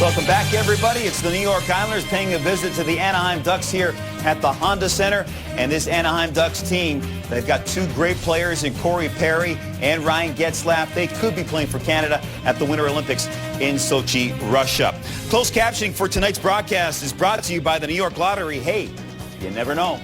Welcome back, everybody. It's the New York Islanders paying a visit to the Anaheim Ducks here at the Honda Center. And this Anaheim Ducks team, they've got two great players in Corey Perry and Ryan Getzlaf. They could be playing for Canada at the Winter Olympics in Sochi, Russia. Closed captioning for tonight's broadcast is brought to you by the New York Lottery. Hey, you never know.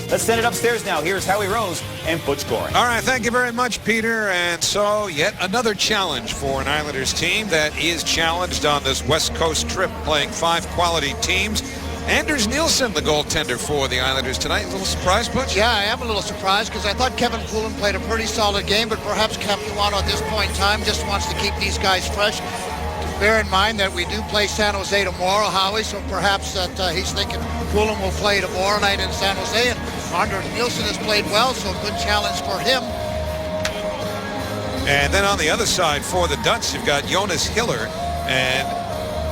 Let's send it upstairs now. Here's Howie Rose and Butch Goring. All right, thank you very much, Peter. And so yet another challenge for an Islanders team that is challenged on this West Coast trip, playing 5 quality teams. Anders Nilsson, the goaltender for the Islanders tonight. A little surprised, Butch? Yeah, I am a little surprised because I thought Kevin Poulin played a pretty solid game, but perhaps Capuano at this point in time just wants to keep these guys fresh. Bear in mind that we do play San Jose tomorrow, Howie, so perhaps that he's thinking Poulin will play tomorrow night in San Jose, and Anders Nilsson has played well, so good challenge for him. And then on the other side for the Ducks, you've got Jonas Hiller, and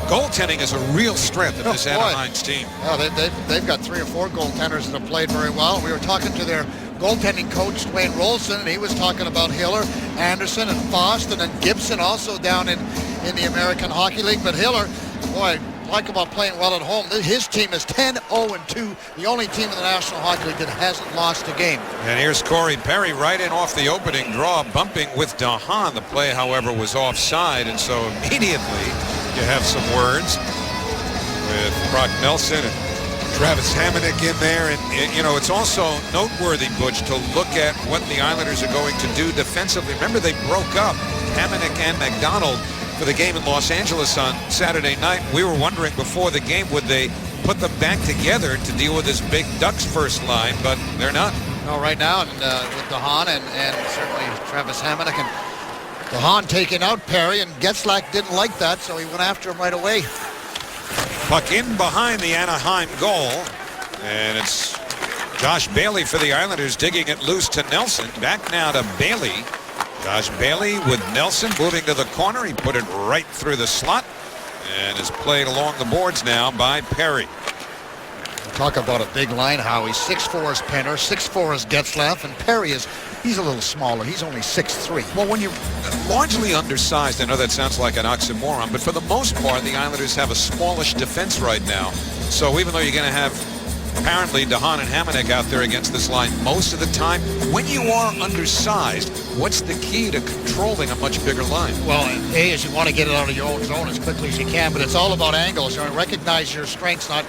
goaltending is a real strength of this Anaheim's team. Yeah, they've got 3 or 4 goaltenders that have played very well. We were talking to their goaltending coach, Dwayne Rolson, and he was talking about Hiller, Anderson, and Boston, and Gibson also down in the American Hockey League. But Hiller, boy, like about playing well at home. His team is 10-0-2, the only team in the National Hockey League that hasn't lost a game. And here's Corey Perry right in off the opening draw, bumping with DeHaan. The play, however, was offside, and so immediately you have some words with Brock Nelson and Travis Hamonic in there. And, you know, it's also noteworthy, Butch, to look at what the Islanders are going to do defensively. Remember, they broke up Hamonic and McDonald for the game in Los Angeles on Saturday night. We were wondering before the game, would they put them back together to deal with this big Ducks first line, but they're not. No, right now, and with DeHaan and certainly Travis Hamonic, and DeHaan taking out Perry, and Getzlaf didn't like that, so he went after him right away. Puck in behind the Anaheim goal, and it's Josh Bailey for the Islanders digging it loose to Nelson. Back now to Bailey. Josh Bailey with Nelson moving to the corner. He put it right through the slot and is played along the boards now by Perry. Talk about a big line, Howie. 6'4" is Penner, 6'4" is Getzlaf, and Perry he's a little smaller. He's only 6'3". Well, when you're largely undersized, I know that sounds like an oxymoron, but for the most part, the Islanders have a smallish defense right now. So even though you're going to have apparently DeHaan and Hamonic out there against this line most of the time, when you are undersized, what's the key to controlling a much bigger line? Well, A is you want to get it out of your own zone as quickly as you can, but it's all about angles. You know, recognize your strengths and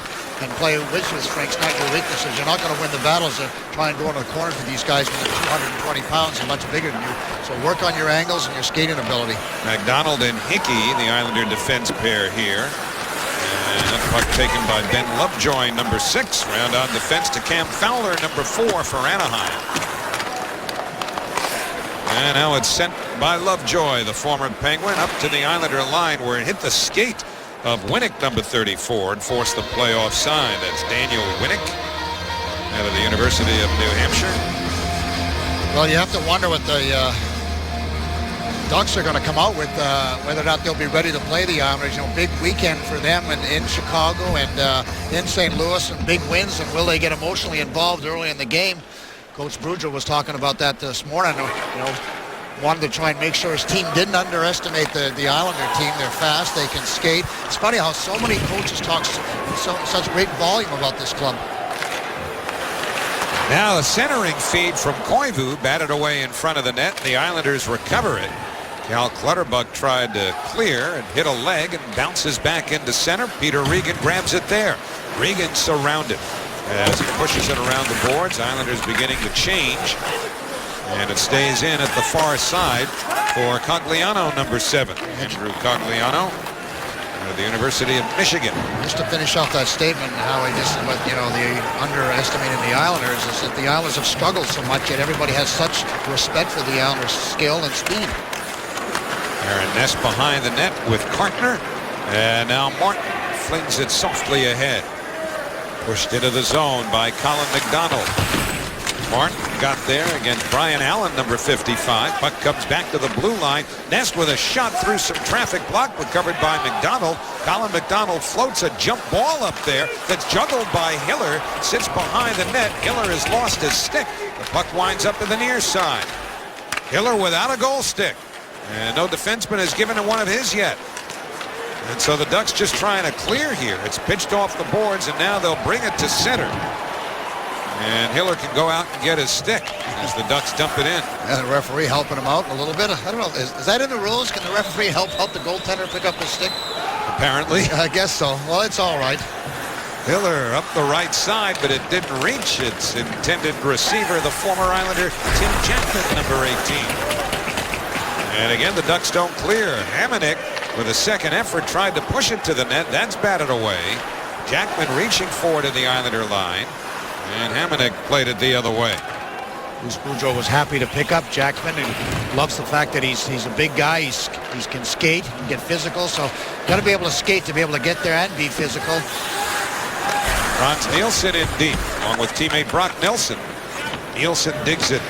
play with your strengths, not your weaknesses. You're not going to win the battles to try and go into the corners with these guys when they're 220 pounds and much bigger than you. So work on your angles and your skating ability. McDonald and Hickey, the Islander defense pair here. And that puck taken by Ben Lovejoy, number 6. Round on defense to Cam Fowler, number 4 for Anaheim. And now it's sent by Lovejoy, the former Penguin, up to the Islander line where it hit the skate of Winnick, number 34, and forced the play offside. That's Daniel Winnick out of the University of New Hampshire. Well, you have to wonder what the Ducks are going to come out with, whether or not they'll be ready to play the Islanders. You know, big weekend for them in Chicago and in St. Louis, and big wins, and will they get emotionally involved early in the game? Coach Brugel was talking about that this morning. You know, wanted to try and make sure his team didn't underestimate the Islander team. They're fast, they can skate. It's funny how so many coaches talk such great volume about this club. Now a centering feed from Koivu, batted away in front of the net. The Islanders recover it. Cal Clutterbuck tried to clear and hit a leg and bounces back into center. Peter Regan grabs it there. Regan surrounded as he pushes it around the boards. Islanders beginning to change. And it stays in at the far side for Cogliano, number 7. Andrew Cogliano out of the University of Michigan. Just to finish off that statement, Howie, just with, you know, the underestimating the Islanders, is that the Islanders have struggled so much, yet everybody has such respect for the Islanders' skill and speed. Aaron Ness behind the net with Cartner. And now Martin flings it softly ahead. Pushed into the zone by Colin McDonald. Martin got there against Brian Allen, number 55. Puck comes back to the blue line. Ness with a shot through some traffic block, recovered by McDonald. Colin McDonald floats a jump ball up there that's juggled by Hiller. Sits behind the net. Hiller has lost his stick. The puck winds up to the near side. Hiller without a goal stick. And no defenseman has given him one of his yet. And so the Ducks just trying to clear here. It's pitched off the boards, and now they'll bring it to center. And Hiller can go out and get his stick as the Ducks dump it in. And the referee helping him out a little bit. I don't know, is that in the rules? Can the referee help the goaltender pick up his stick? Apparently. I guess so. Well, it's all right. Hiller up the right side, but it didn't reach its intended receiver, the former Islander Tim Jackman, number 18. And again, the Ducks don't clear. Hamonic, with a second effort, tried to push it to the net. That's batted away. Jackman reaching forward to the Islander line. And Hamonic played it the other way. Bruce Boudreau was happy to pick up Jackman and loves the fact that he's a big guy. He can skate and get physical. So got to be able to skate to be able to get there and be physical. Franz Nielsen in deep, along with teammate Brock Nelson. Nielsen digs it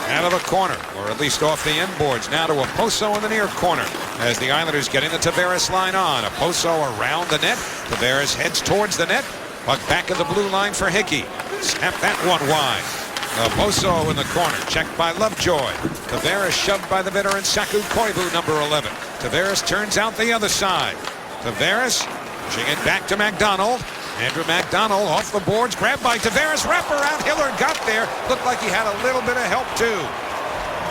out of the corner, or at least off the end boards. Now to Oposo in the near corner as the Islanders getting the Tavares line on. Oposo around the net. Tavares heads towards the net. Puck back in the blue line for Hickey. Snap that one wide. Oposo in the corner, checked by Lovejoy. Tavares shoved by the veteran Saku Koivu, number 11. Tavares turns out the other side. Tavares pushing it back to McDonald. Andrew McDonald off the boards, grabbed by Tavares, wraparound. Hiller got there. Looked like he had a little bit of help too.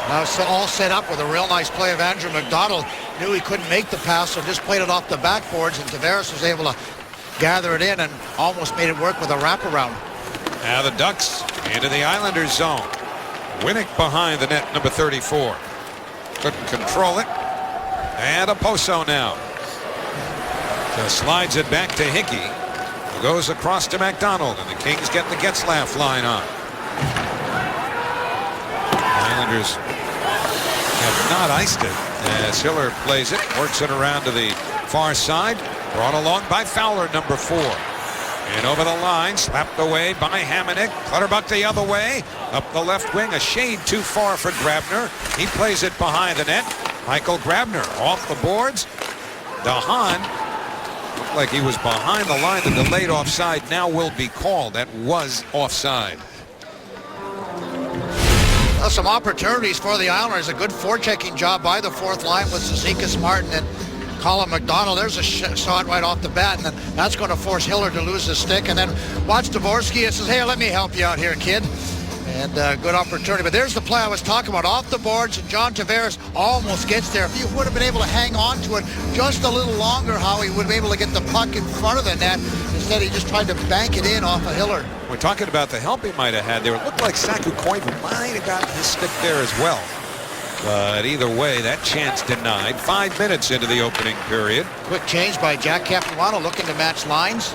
Now it's all set up with a real nice play of Andrew McDonald. Knew he couldn't make the pass, so just played it off the backboards, and Tavares was able to gather it in and almost made it work with a wraparound. Now the Ducks into the Islanders zone. Winnick behind the net, number 34. Couldn't control it. And Oposo now. Just slides it back to Hickey. Goes across to McDonald, and the Kings get the Getzlaf line on. The Islanders have not iced it as Hiller plays it, works it around to the far side, brought along by Fowler, number 4. And over the line, slapped away by Hamonic. Clutterbuck the other way, up the left wing, a shade too far for Grabner. He plays it behind the net. Michael Grabner off the boards. DeHaan looked like he was behind the line. The delayed offside now will be called. That was offside. Well, some opportunities for the Islanders. A good forechecking job by the fourth line with Cizikas, Martin, and Colin McDonald. There's a shot right off the bat, and then that's going to force Hiller to lose his stick. And then watch Dvorsky. It says, hey, let me help you out here, kid. And good opportunity. But there's the play I was talking about. Off the boards, and John Tavares almost gets there. If he would have been able to hang on to it just a little longer, how he would have been able to get the puck in front of the net. Instead, he just tried to bank it in off of Hiller. We're talking about the help he might have had there. It looked like Saku Koivu might have gotten his stick there as well. But either way, that chance denied. 5 minutes into the opening period. Quick change by Jack Capuano, looking to match lines.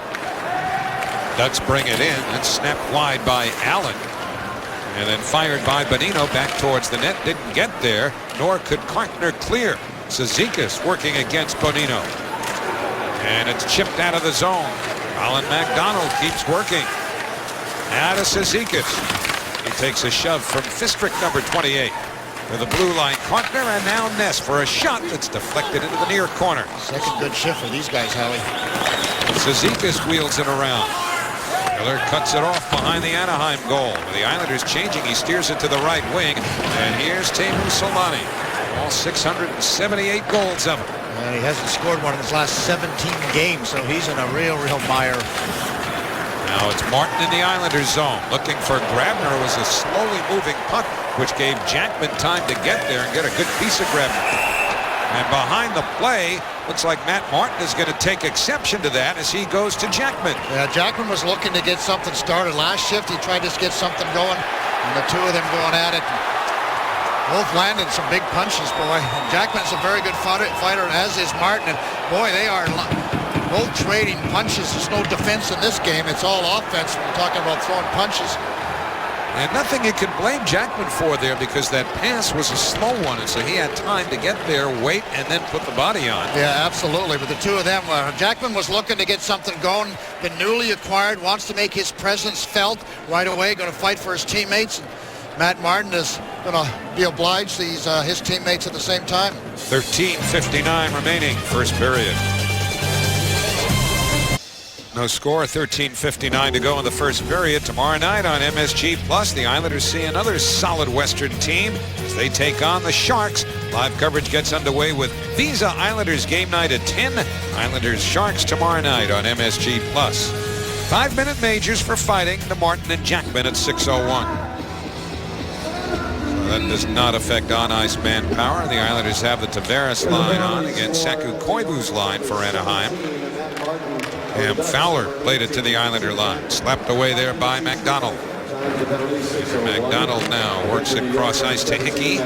Ducks bring it in. That's snapped wide by Allen. And then fired by Bonino back towards the net. Didn't get there, nor could Carkner clear. Cizikas working against Bonino. And it's chipped out of the zone. Colin McDonald keeps working. Now to Cizikas. He takes a shove from Fistrick, number 28. To the blue line, Carkner, and now Ness for a shot that's deflected into the near corner. Second good shift for these guys, Howie. Cizikas wheels it around. Miller cuts it off behind the Anaheim goal. With the Islanders changing, he steers it to the right wing. And here's Teemu Selanne. All 678 goals of it. And he hasn't scored one in his last 17 games, so he's in a real mire. Now it's Martin in the Islanders zone. Looking for Grabner. It was a slowly moving puck, which gave Jackman time to get there and get a good piece of Grabner. And behind the play, looks like Matt Martin is going to take exception to that as he goes to Jackman. Yeah, Jackman was looking to get something started last shift. He tried to get something going, and the two of them going at it. Both landed some big punches, boy. And Jackman's a very good fighter, as is Martin. And boy, they are both trading punches. There's no defense in this game. It's all offense when we're talking about throwing punches. And nothing you can blame Jackman for there, because that pass was a slow one, and so he had time to get there, wait, and then put the body on. Yeah, absolutely. But the two of them, Jackman was looking to get something going, been newly acquired, wants to make his presence felt right away, going to fight for his teammates. Matt Martin is going to be obliged to his teammates at the same time. 13:59 remaining, first period. No score, 13:59 to go in the first period. Tomorrow night on MSG Plus, the Islanders see another solid Western team as they take on the Sharks. Live coverage gets underway with Visa Islanders game night at 10. Islanders Sharks tomorrow night on MSG Plus. 5-minute majors for fighting the Martin and Jackman at 6:01. That does not affect on-ice manpower. The Islanders have the Tavares line on against Saku Koivu's line for Anaheim. Cam Fowler played it to the Islander line. Slapped away there by McDonald. McDonald now works it cross ice to Hickey.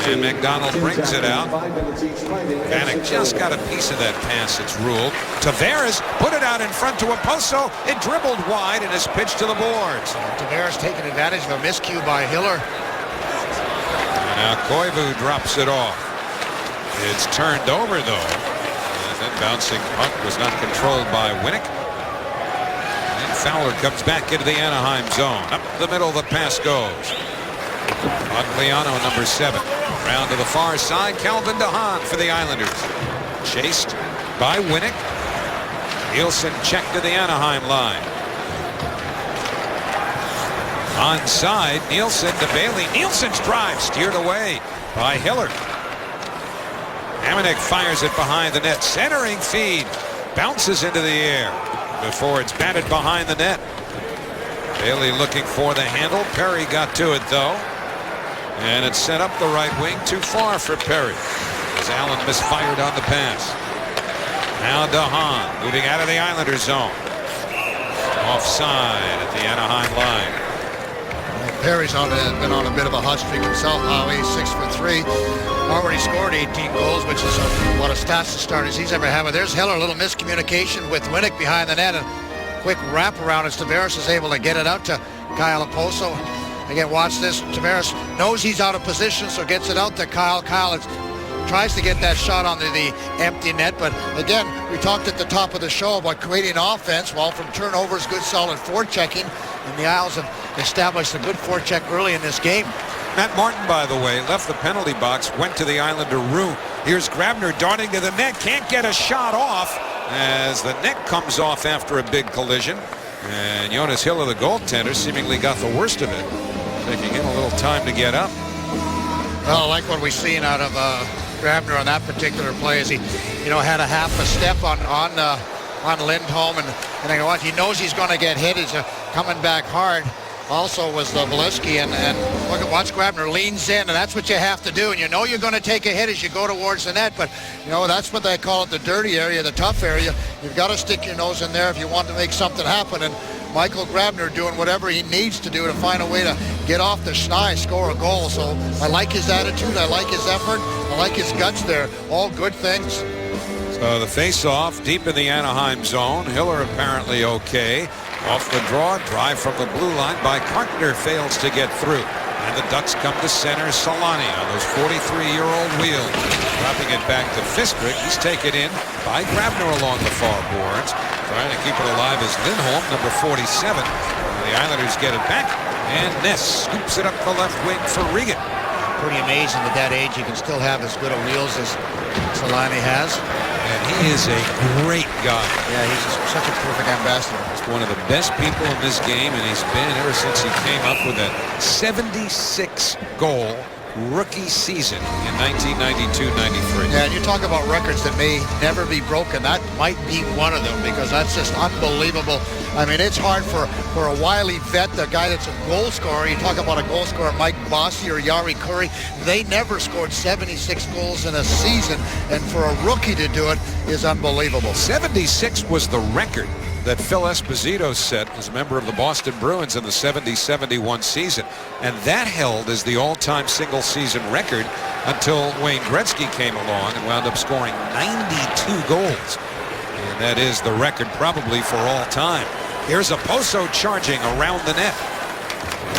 And McDonald brings it out. Vanek just got a piece of that pass, it's ruled. Tavares put it out in front to Oposo. It dribbled wide and is pitched to the boards. Tavares taking advantage of a miscue by Hiller. And now Koivu drops it off. It's turned over though. That bouncing puck was not controlled by Winnick. And Fowler comes back into the Anaheim zone. Up the middle the pass goes. Agliano, number 7. Round to the far side. Calvin DeHaan for the Islanders. Chased by Winnick. Nielsen checked to the Anaheim line. Onside. Nielsen to Bailey. Nielsen's drive steered away by Hiller. Hamonic fires it behind the net. Centering feed. Bounces into the air before it's batted behind the net. Bailey looking for the handle. Perry got to it though. And it's sent up the right wing. Too far for Perry as Allen misfired on the pass. Now DeHaan moving out of the Islander zone. Offside at the Anaheim line. Perry's been on a bit of a hot streak himself. Howie, 6 for 3. Already scored 18 goals, which is what a stats to start as he's ever had. But there's Hiller, a little miscommunication with Winnick behind the net. A quick wraparound as Tavares is able to get it out to Kyle Oposo. Again, watch this. Tavares knows he's out of position, so gets it out to Kyle. Kyle tries to get that shot onto the empty net. But again, we talked at the top of the show about creating offense. Well, from turnovers, good solid forechecking. And the Isles have established a good forecheck early in this game. Matt Martin, by the way, left the penalty box, went to the Islander room. Here's Grabner darting to the net. Can't get a shot off as the net comes off after a big collision. And Jonas Hiller, the goaltender, seemingly got the worst of it, taking him a little time to get up. Well, I like what we've seen out of Grabner on that particular play as he, had a half a step on Lindholm, and I go, he knows he's going to get hit. He's coming back hard. Also was Valesky, and watch Grabner leans in, and that's what you have to do. And you know you're going to take a hit as you go towards the net, but that's what they call it, the dirty area, the tough area. You've got to stick your nose in there if you want to make something happen. And Michael Grabner doing whatever he needs to do to find a way to get off the schneid, score a goal. So I like his attitude, I like his effort, I like his guts there. All good things. So the face-off deep in the Anaheim zone. Hiller apparently okay. Off the draw, drive from the blue line by Carpenter fails to get through. And the Ducks come to center. Solani on those 43-year-old wheels. Dropping it back to Fistrick. He's taken in by Grabner along the far boards. Trying to keep it alive is Lindholm, number 47. The Islanders get it back. And Ness scoops it up the left wing for Regan. Pretty amazing at that age you can still have as good a wheels as Solani has. And he is a great guy. Yeah, he's such a perfect ambassador. He's one of the best people in this game, and he's been ever since he came up with that 76-goal rookie season in 1992-93. Yeah, and you talk about records that may never be broken. That might be one of them because that's just unbelievable. I mean, it's hard for a wily vet, the guy that's a goal scorer. You talk about a goal scorer, Mike Bossy or Yari Curry. They never scored 76 goals in a season, and for a rookie to do it is unbelievable. 76 was the record that Phil Esposito set as a member of the Boston Bruins in the 70-71 season. And that held as the all-time single-season record until Wayne Gretzky came along and wound up scoring 92 goals. And that is the record probably for all time. Here's Oposo charging around the net.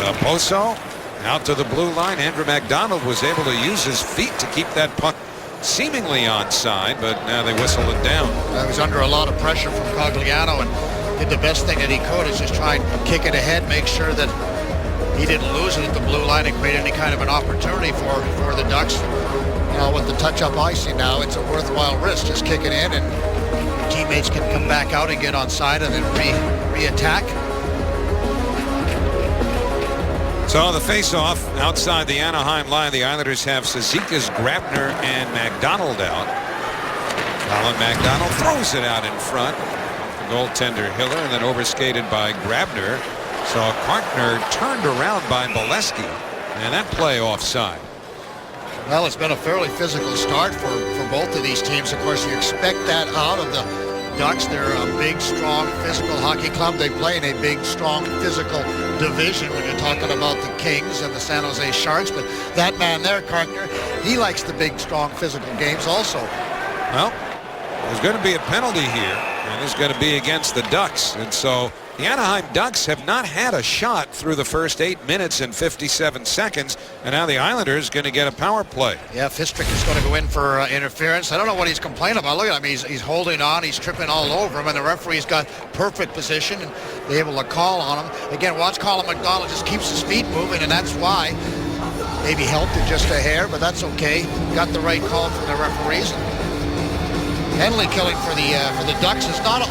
Oposo out to the blue line. Andrew McDonald was able to use his feet to keep that puck seemingly onside, but now they whistle it down. He was under a lot of pressure from Cogliano and did the best thing that he could is just try and kick it ahead, make sure that he didn't lose it at the blue line and create any kind of an opportunity for the Ducks. With the touch-up icing now, it's a worthwhile risk. Just kick it in and Your teammates can come back out and get on side and then re-attack. So the face-off outside the Anaheim line. The Islanders have Cizikas, Grabner, and McDonald out. Colin McDonald throws it out in front. The goaltender Hiller, and then overskated by Grabner. So Kartner turned around by Bolesky, and that play offside. Well, it's been a fairly physical start for both of these teams. Of course, you expect that out of the Ducks. They're a big, strong, physical hockey club. They play in a big, strong, physical division when you're talking about the Kings and the San Jose Sharks. But that man there, Kartner, he likes the big, strong, physical games also. Well, there's going to be a penalty here, and it's going to be against the Ducks. And so the Anaheim Ducks have not had a shot through the first 8 minutes and 57 seconds, and now the Islanders going to get a power play. Yeah, Fistrick is going to go in for interference. I don't know what he's complaining about. Look at him. He's holding on. He's tripping all over him, and the referee's got perfect position and they're able to call on him. Again, watch Colin McDonald just keeps his feet moving, and that's why. Maybe helped it just a hair, but that's okay. Got the right call from the referees. Penalty killing for the Ducks has not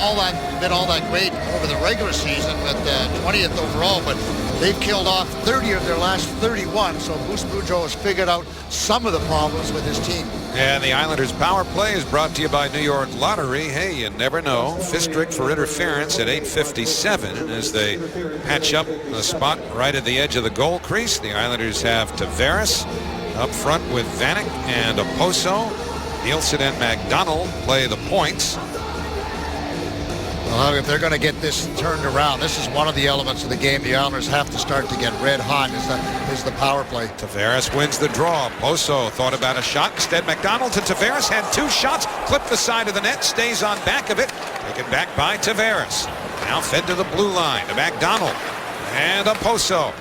been all that great over the regular season, but 20th overall. But they've killed off 30 of their last 31. So Bruce Boudreau has figured out some of the problems with his team. And the Islanders power play is brought to you by New York Lottery. Hey, you never know. Fistrick for interference at 8:57 as they patch up the spot right at the edge of the goal crease. The Islanders have Tavares up front with Vanek and Oposo. Nielsen and McDonald play the points. Well, if they're going to get this turned around, this is one of the elements of the game the Islanders have to start to get red hot is the power play. Tavares wins the draw. Oposo thought about a shot. Instead, McDonald to Tavares had 2 shots. Clipped the side of the net. Stays on back of it. Taken back by Tavares. Now fed to the blue line to McDonald. And Oposo.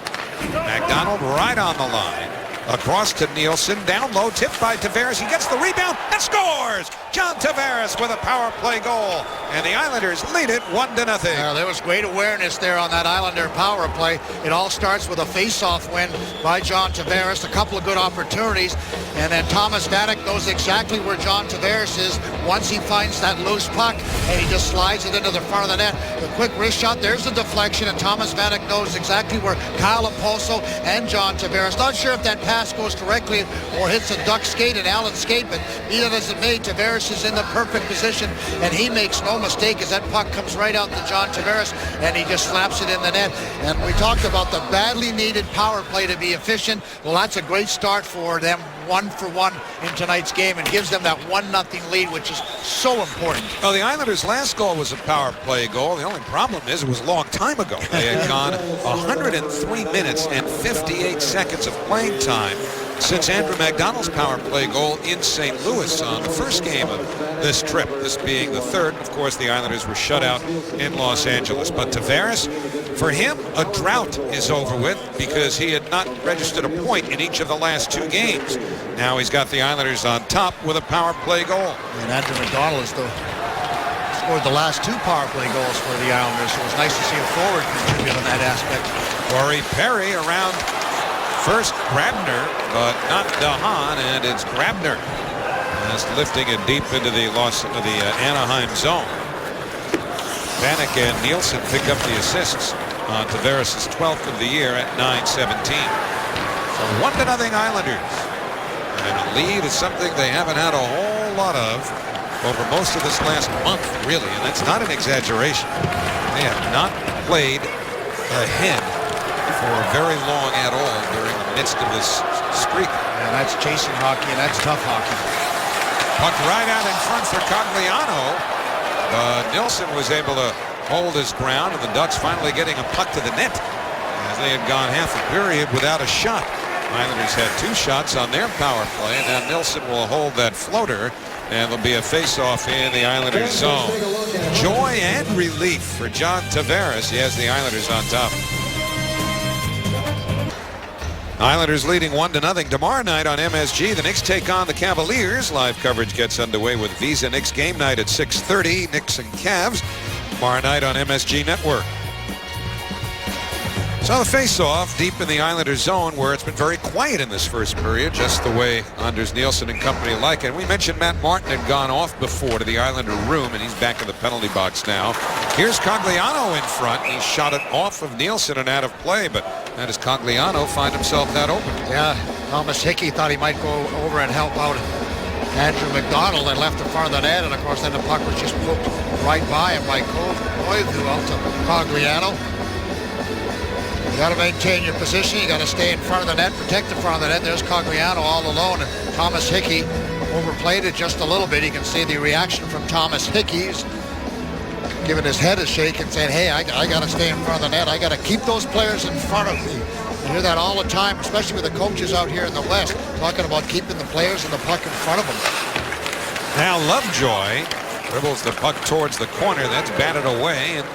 McDonald right on the line. Across to Nielsen, down low, tipped by Tavares. He gets the rebound and scores! John Tavares with a power play goal. And the Islanders lead it 1-0. There was great awareness there on that Islander power play. It all starts with a face-off win by John Tavares. A couple of good opportunities. And then Thomas Vanek knows exactly where John Tavares is once he finds that loose puck. And he just slides it into the front of the net. The quick wrist shot, there's the deflection. And Thomas Vanek knows exactly where Kyle Oposo and John Tavares. Not sure if that pass goes directly or hits a Duck skate and Allen skate, but either as it may, Tavares is in the perfect position, and he makes no mistake as that puck comes right out to John Tavares, and he just slaps it in the net. And we talked about the badly needed power play to be efficient. Well, that's a great start for them, 1-for-1 in tonight's game, and gives them that 1-0 lead, which is so important. Well, the Islanders' last goal was a power play goal. The only problem is it was a long time ago. They had gone 103 minutes and 58 seconds of playing time since Andrew McDonald's power play goal in St. Louis on the first game of this trip, this being the third. Of course, the Islanders were shut out in Los Angeles. But Tavares, for him, a drought is over with because he had not registered a point in each of the last 2 games. Now he's got the Islanders on top with a power play goal. And Andrew McDonald scored the last 2 power play goals for the Islanders, so it was nice to see a forward contribute on that aspect. Corey Perry around first Grabner, but not DeHaan, and it's Grabner. That's lifting it deep into the Anaheim zone. Vanek and Nielsen pick up the assists on Tavares' 12th of the year at 9:17. So 1-0 Islanders. And a lead is something they haven't had a whole lot of over most of this last month, really, and that's not an exaggeration. They have not played ahead for very long at all during the midst of this streak. And that's chasing hockey, and that's tough hockey. Puck right out in front for Cogliano. Nielsen was able to hold his ground, and the Ducks finally getting a puck to the net as they had gone half a period without a shot. Islanders had 2 shots on their power play, and now Nielsen will hold that floater, and there'll be a face-off in the Islanders zone. Joy and relief for John Tavares. He has the Islanders on top. Islanders leading 1-0 tomorrow night on MSG. The Knicks take on the Cavaliers. Live coverage gets underway with Visa Knicks game night at 6:30. Knicks and Cavs tomorrow night on MSG Network. So the face-off deep in the Islanders zone, where it's been very quiet in this first period, just the way Anders Nielsen and company like it. We mentioned Matt Martin had gone off before to the Islander room, and he's back in the penalty box now. Here's Cogliano in front. He shot it off of Nielsen and out of play, but how does Cogliano find himself that open? Yeah, Thomas Hickey thought he might go over and help out Andrew McDonald and left in front of the net, and of course then the puck was just poked right by him by Koivu out to Cogliano. You got to maintain your position. You got to stay in front of the net, protect the front of the net. There's Cogliano all alone, and Thomas Hickey overplayed it just a little bit. You can see the reaction from Thomas Hickey. He's giving his head a shake and saying, hey, I got to stay in front of the net. I got to keep those players in front of me. You hear that all the time, especially with the coaches out here in the West, talking about keeping the players and the puck in front of them. Now Lovejoy dribbles the puck towards the corner. That's batted away, and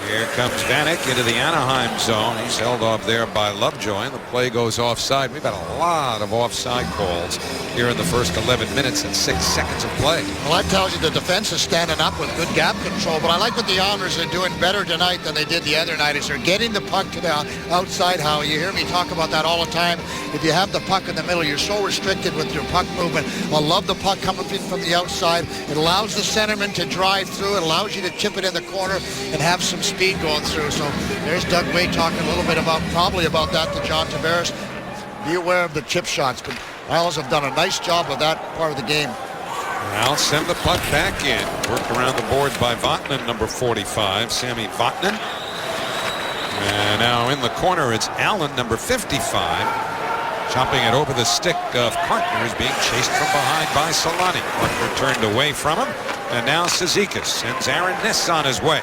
here comes Vanek into the Anaheim zone. He's held off there by Lovejoy, and the play goes offside. We've had a lot of offside calls here in the first 11 minutes and 6 seconds of play. Well, that tells you the defense is standing up with good gap control, but I like what the Islanders are doing better tonight than they did the other night, is they're getting the puck to the outside. How you hear me talk about that all the time. If you have the puck in the middle, you're so restricted with your puck movement. I love the puck coming in from the outside. It allows the centerman to drive through. It allows you to chip it in the corner and have some speed going through. So there's Doug Weight talking a little bit probably about that to John Tavares. Be aware of the chip shots. Isles have done a nice job of that part of the game. Now send the puck back in. Worked around the boards by Vatanen, number 45, Sami Vatanen. And now in the corner, it's Allen, number 55. Chopping it over the stick of Cartner, is being chased from behind by Solani. Cartner turned away from him. And now Cizikas sends Aaron Ness on his way.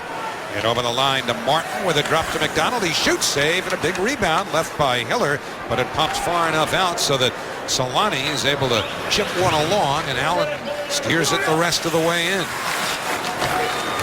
And over the line to Martin with a drop to McDonald. He shoots, save, and a big rebound left by Hiller, but it pops far enough out so that Solani is able to chip one along, and Allen steers it the rest of the way in.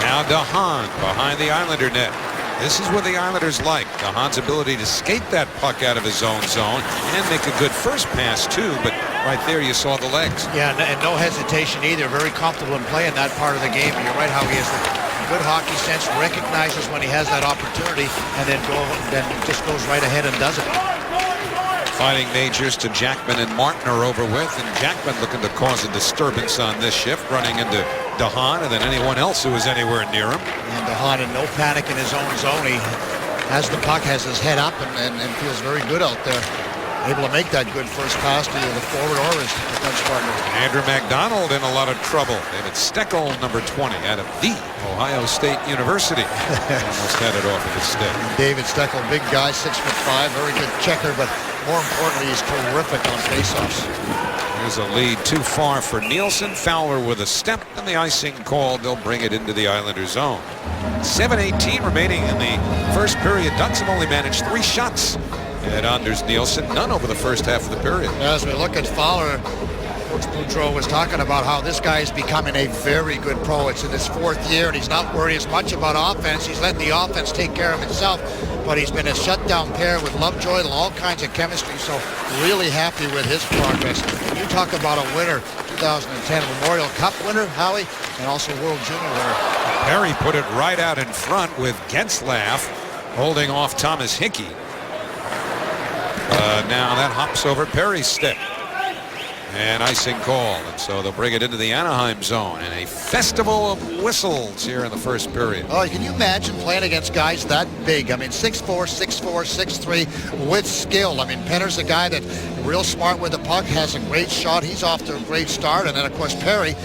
Now DeHaan behind the Islander net. This is what the Islanders like. DeHaan's ability to skate that puck out of his own zone and make a good first pass too, but right there you saw the legs. Yeah, and no hesitation either. Very comfortable in playing that part of the game. You're right how he has the good hockey sense, recognizes when he has that opportunity, and then just goes right ahead and does it. Fighting majors to Jackman and Martin are over with, and Jackman looking to cause a disturbance on this shift, running into DeHaan and then anyone else who is anywhere near him. And DeHaan in no panic in his own zone. He has the puck, has his head up, and feels very good out there. Able to make that good first pass to the forward or his defense partner. Andrew McDonald in a lot of trouble. David Steckel, number 20, out of the Ohio State University. Almost had it off of his stick. David Steckel, big guy, 6'5", very good checker, but more importantly, he's terrific on faceoffs. Here's a lead too far for Nielsen. Fowler with a step, and the icing called. They'll bring it into the Islander zone. 7:18 remaining in the first period. Ducks have only managed 3 shots at Anders Nielsen, none over the first half of the period. As we look at Fowler, Coach Boudreau was talking about how this guy is becoming a very good pro. It's in his 4th year, and he's not worried as much about offense. He's letting the offense take care of itself, but he's been a shutdown pair with Lovejoy and all kinds of chemistry, so really happy with his progress. When you talk about a winner, 2010 Memorial Cup winner, Howie, and also World Junior winner. Perry put it right out in front with Getzlaff holding off Thomas Hickey. Now that hops over Perry's stick. And icing call. And so they'll bring it into the Anaheim zone. And a festival of whistles here in the first period. Oh, can you imagine playing against guys that big? I mean, 6'4", 6'4", 6'3", with skill. I mean, Penner's a guy that real smart with the puck, has a great shot. He's off to a great start. And then, of course, Perry,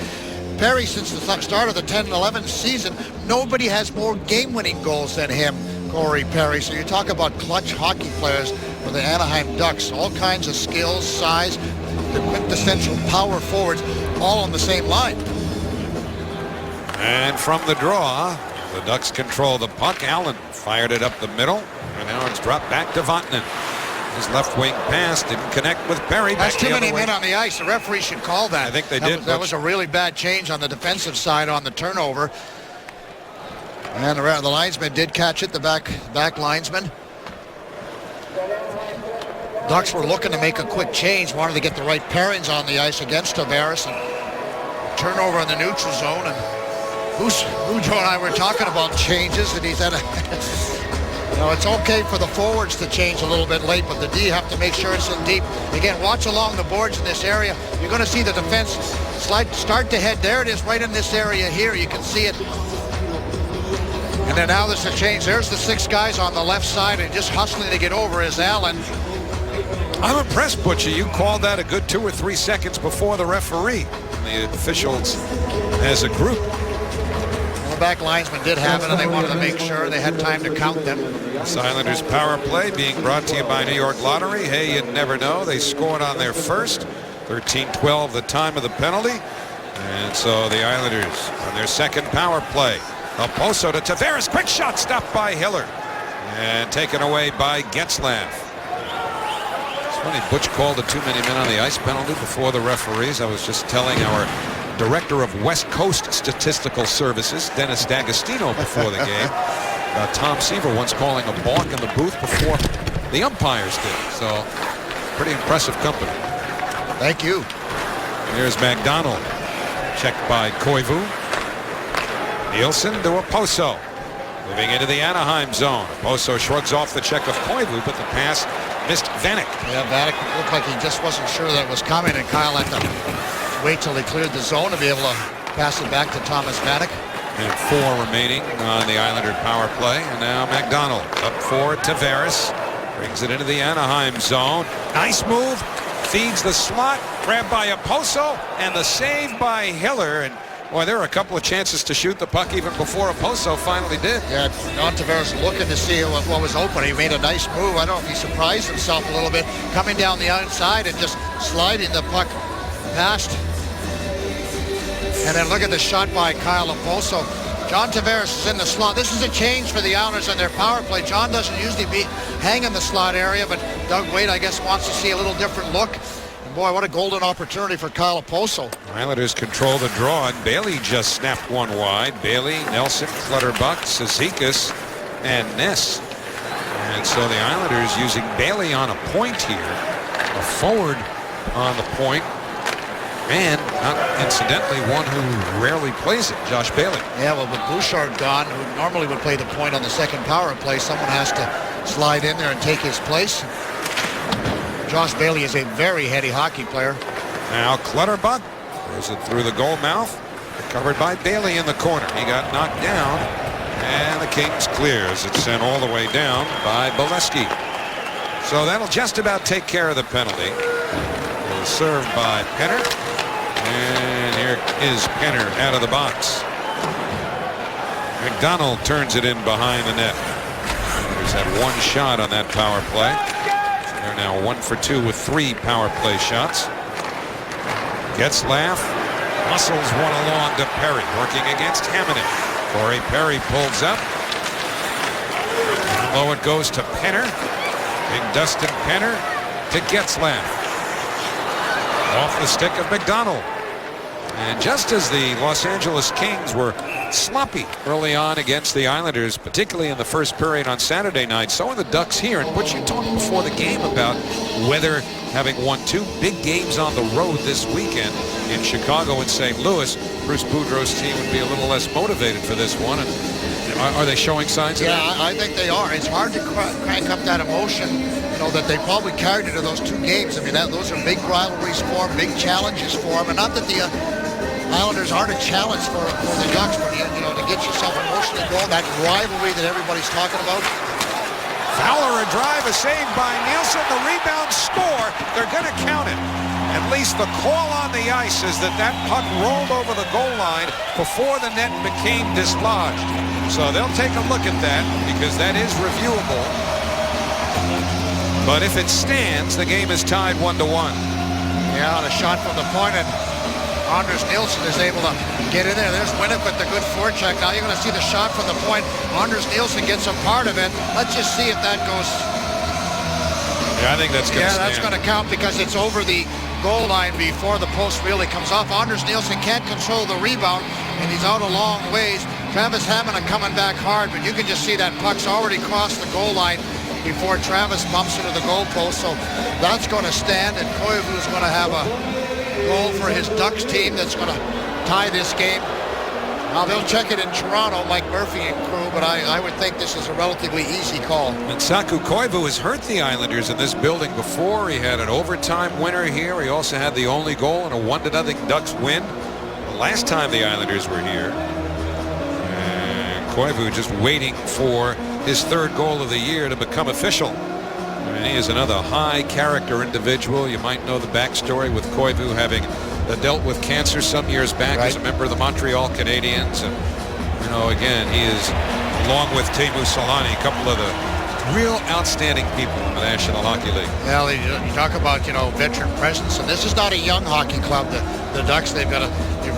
since the start of the 10-11 season, nobody has more game-winning goals than him, Corey Perry. So you talk about clutch hockey players for the Anaheim Ducks. All kinds of skills, size, the quintessential power forwards, all on the same line. And from the draw, the Ducks control the puck. Allen fired it up the middle, and now it's dropped back to Vatanen. His left wing pass didn't connect with Perry. That's too many men on the ice. The referee should call that. I think they did. That was a really bad change on the defensive side on the turnover. And the linesman did catch it, the back linesman. Ducks were looking to make a quick change, wanted to get the right pairings on the ice against Tavares, and turnover in the neutral zone. And Boudreau and I were talking about changes, and he said No, it's okay for the forwards to change a little bit late, but the D have to make sure it's in deep. Again, watch along the boards in this area. You're going to see the defense start to head. There it is, right in this area here. You can see it. And then now there's a change. There's the 6 guys on the left side, and just hustling to get over is Allen. I'm impressed, Butcher. You called that a good 2 or 3 seconds before the referee. The officials as a group. Well, the back linesman did have it, and they wanted to make sure they had time to count them. This Islanders power play being brought to you by New York Lottery. Hey, you never know. They scored on their first. 13-12 the time of the penalty. And so the Islanders on their second power play. Okposo to Tavares. Quick shot stopped by Hiller. And taken away by Getzlaf. It's funny, Butch called a too many men on the ice penalty before the referees. I was just telling our director of West Coast Statistical Services, Dennis D'Agostino, before the game. Tom Seaver once calling a balk in the booth before the umpires did. So, pretty impressive company. Thank you. Here's McDonald. Checked by Koivu. Nielsen to Okposo. Moving into the Anaheim zone. Okposo shrugs off the check of Koivu, but the pass missed Vanek. Yeah, Vanek looked like he just wasn't sure that it was coming, and Kyle had to wait till he cleared the zone to be able to pass it back to Thomas Vanek. And 4 remaining on the Islander power play. And now McDonald up for Tavares. Brings it into the Anaheim zone. Nice move. Feeds the slot. Grabbed by Okposo. And the save by Hiller. And boy, there were a couple of chances to shoot the puck even before Okposo finally did. Yeah, John Tavares looking to see what was open. He made a nice move. I don't know if he surprised himself a little bit. Coming down the outside and just sliding the puck past. And then look at the shot by Kyle Okposo. John Tavares is in the slot. This is a change for the Islanders on their power play. John doesn't usually hang in the slot area, but Doug Wade, I guess, wants to see a little different look. And boy, what a golden opportunity for Kyle Okposo. Islanders control the draw, and Bailey just snapped one wide. Bailey, Nelson, Clutterbuck, Cizikas, and Ness. And so the Islanders using Bailey on a point here. A forward on the point. And, not incidentally, one who rarely plays it, Josh Bailey. Yeah, well, with Bouchard gone, who normally would play the point on the second power play, someone has to slide in there and take his place. Josh Bailey is a very heady hockey player. Now Clutterbuck throws it through the goal mouth. Covered by Bailey in the corner. He got knocked down, and the Kings clears. It's sent all the way down by Bolesky. So that'll just about take care of the penalty. It was served by Penner. And here is Penner out of the box. McDonald turns it in behind the net. He's had one shot on that power play. They're now 1 for 2 with 3 power play shots. Getzlaf muscles one along to Perry, working against Hamonic. Corey Perry pulls up. Oh, it goes to Penner. Big Dustin Penner to Getzlaf. Off the stick of McDonald. And just as the Los Angeles Kings were sloppy early on against the Islanders, particularly in the first period on Saturday night, so are the Ducks here. And what you talked before the game about whether having won 2 big games on the road this weekend in Chicago and St. Louis, Bruce Boudreau's team would be a little less motivated for this one. And are they showing signs of that? Yeah, I think they are. It's hard to crank up that emotion, you know, that they probably carried into those 2 games. I mean, those are big rivalries for them, big challenges for them. And not that the Islanders aren't a challenge for the Ducks, but you know, to get yourself emotionally going, that rivalry that everybody's talking about. Fowler, a drive, a save by Nielsen, the rebound, score. They're going to count it. At least the call on the ice is that puck rolled over the goal line before the net became dislodged. So they'll take a look at that because that is reviewable. But if it stands, the game is tied 1-1. Yeah, the shot from the point, and Anders Nielsen is able to get in there. There's Winnick with the good forecheck. Now you're going to see the shot from the point. Anders Nielsen gets a part of it. Let's just see if that goes. Yeah, I think that's going to stand. Yeah, that's going to count because it's over the goal line before the post really comes off. Anders Nielsen can't control the rebound, and he's out a long ways. Travis Hamonic coming back hard, but you can just see that puck's already crossed the goal line before Travis bumps into the goalpost. So that's going to stand, and Koivu is going to have a goal for his Ducks team that's going to tie this game. Well, they'll check it in Toronto, Mike Murphy and crew, but I would think this is a relatively easy call. And Saku Koivu has hurt the Islanders in this building before. He had an overtime winner here. He also had the only goal in a 1-0 Ducks win the last time the Islanders were here. And Koivu just waiting for his third goal of the year to become official. And he is another high character individual. You might know the backstory with Koivu having dealt with cancer some years back as a member of the Montreal Canadiens. And, you know, again, he is, along with Teemu Selanne, a couple of the real outstanding people in the National Hockey League. Well, you talk about, you know, veteran presence, and this is not a young hockey club. The Ducks, they've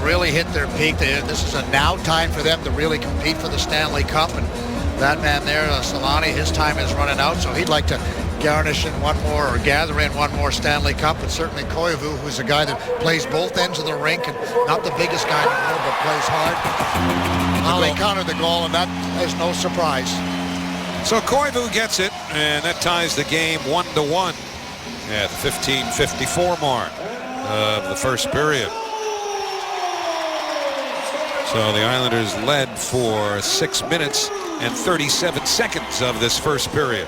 really hit their peak. This is a now time for them to really compete for the Stanley Cup. And that man there, Selanne, his time is running out, so he'd like to garnish in one more or gather in one more Stanley Cup. And certainly Koivu, who's a guy that plays both ends of the rink and not the biggest guy in the world, but plays hard. Well, they countered the goal, and that is no surprise. So Koivu gets it, and that ties the game 1-1 at the 15:54 mark of the first period. So the Islanders led for 6 minutes and 37 seconds of this first period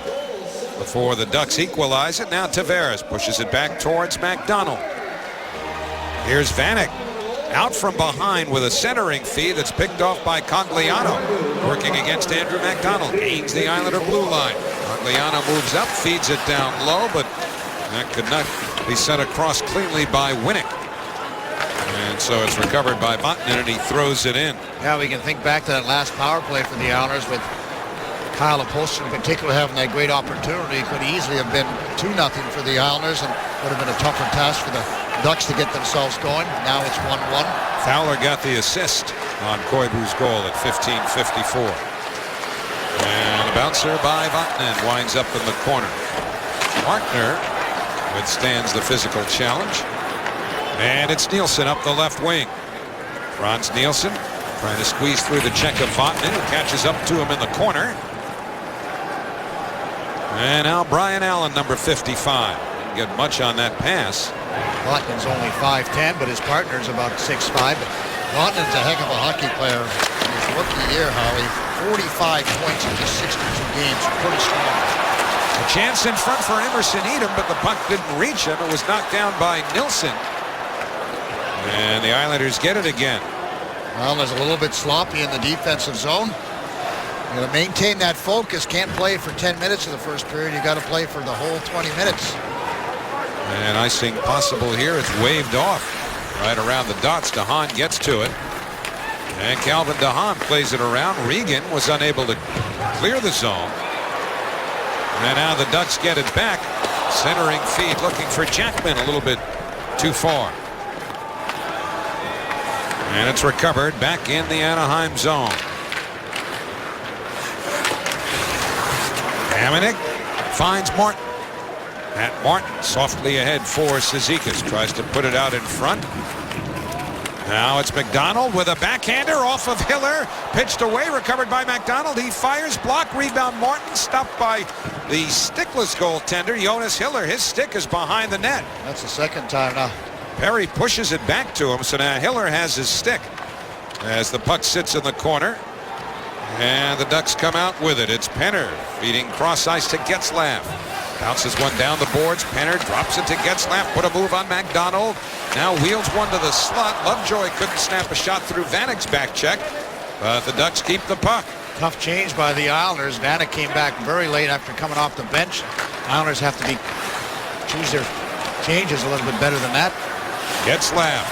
before the Ducks equalize it. Now Tavares pushes it back towards MacDonald. Here's Vanek out from behind with a centering feed that's picked off by Cogliano, working against Andrew MacDonald. Gains the Islander blue line. Cogliano moves up, feeds it down low, but that could not be sent across cleanly by Winnick. And so it's recovered by Vatanen, and he throws it in. Yeah, we can think back to that last power play for the Islanders with Kyle Oposto in particular having that great opportunity. It could easily have been 2-0 for the Islanders, and would have been a tougher task for the Ducks to get themselves going. Now it's 1-1. Fowler got the assist on Koivu's goal at 15:54. And a bouncer by Vatanen winds up in the corner. Markner withstands the physical challenge. And it's Nielsen up the left wing. Frans Nielsen trying to squeeze through the check of Vatanen, who catches up to him in the corner. And now Brian Allen, number 55. Didn't get much on that pass. Vatanen's only 5'10", but his partner's about 6'5". But Vatanen's a heck of a hockey player. In his rookie year, Howie, 45 points in just 62 games. Pretty strong. A chance in front for Emerson Edom, but the puck didn't reach him. It was knocked down by Nilsson. And the Islanders get it again. Well, there's a little bit sloppy in the defensive zone. You got to maintain that focus. Can't play for 10 minutes of the first period. You got to play for the whole 20 minutes. And icing possible here. It's waved off right around the dots. DeHaan gets to it. And Calvin DeHaan plays it around. Regan was unable to clear the zone. And now the Ducks get it back. Centering feed looking for Jackman a little bit too far. And it's recovered back in the Anaheim zone. Hamonic finds Martin. Matt Martin softly ahead for Cizikas. Tries to put it out in front. Now it's McDonald with a backhander off of Hiller. Pitched away, recovered by McDonald. He fires, block, rebound Martin. Stopped by the stickless goaltender, Jonas Hiller. His stick is behind the net. That's the second time now. Perry pushes it back to him, so now Hiller has his stick as the puck sits in the corner. And the Ducks come out with it. It's Penner feeding cross ice to Getzlaf. Bounces one down the boards. Penner drops it to Getzlaf. Put a move on MacDonald. Now wheels one to the slot. Lovejoy couldn't snap a shot through Vanek's back check. But the Ducks keep the puck. Tough change by the Islanders. Vanek came back very late after coming off the bench. Islanders have to choose their changes a little bit better than that. Getzlaf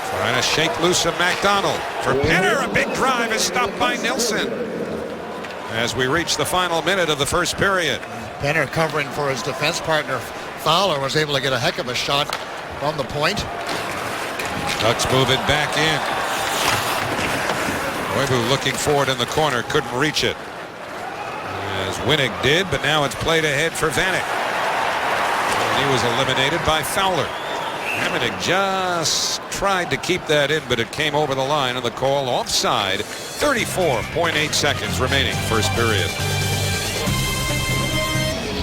trying to shake loose of MacDonald. For Penner, a big drive is stopped by Nilsson. As we reach the final minute of the first period. Penner covering for his defense partner. Fowler was able to get a heck of a shot from the point. Ducks move it back in. Koivu looking for it in the corner, couldn't reach it. As Winnick did, but now it's played ahead for Vanek. And he was eliminated by Fowler. Hamonic just tried to keep that in, but it came over the line on the call offside. 34.8 seconds remaining first period.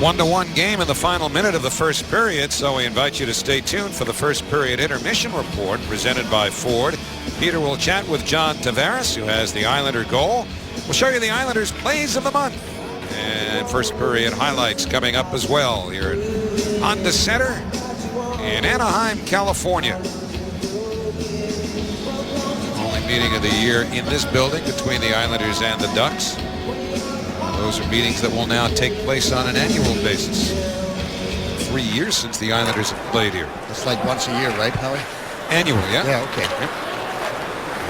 1-1 game in the final minute of the first period, so we invite you to stay tuned for the first period intermission report presented by Ford. Peter will chat with John Tavares, who has the Islander goal. We'll show you the Islanders' plays of the month. And first period highlights coming up as well here at Honda Center in Anaheim, California. Only meeting of the year in this building between the Islanders and the Ducks. Those are meetings that will now take place on an annual basis. 3 years since the Islanders have played here. It's like once a year, right, Howie? Annual, yeah? Yeah, okay. Yep.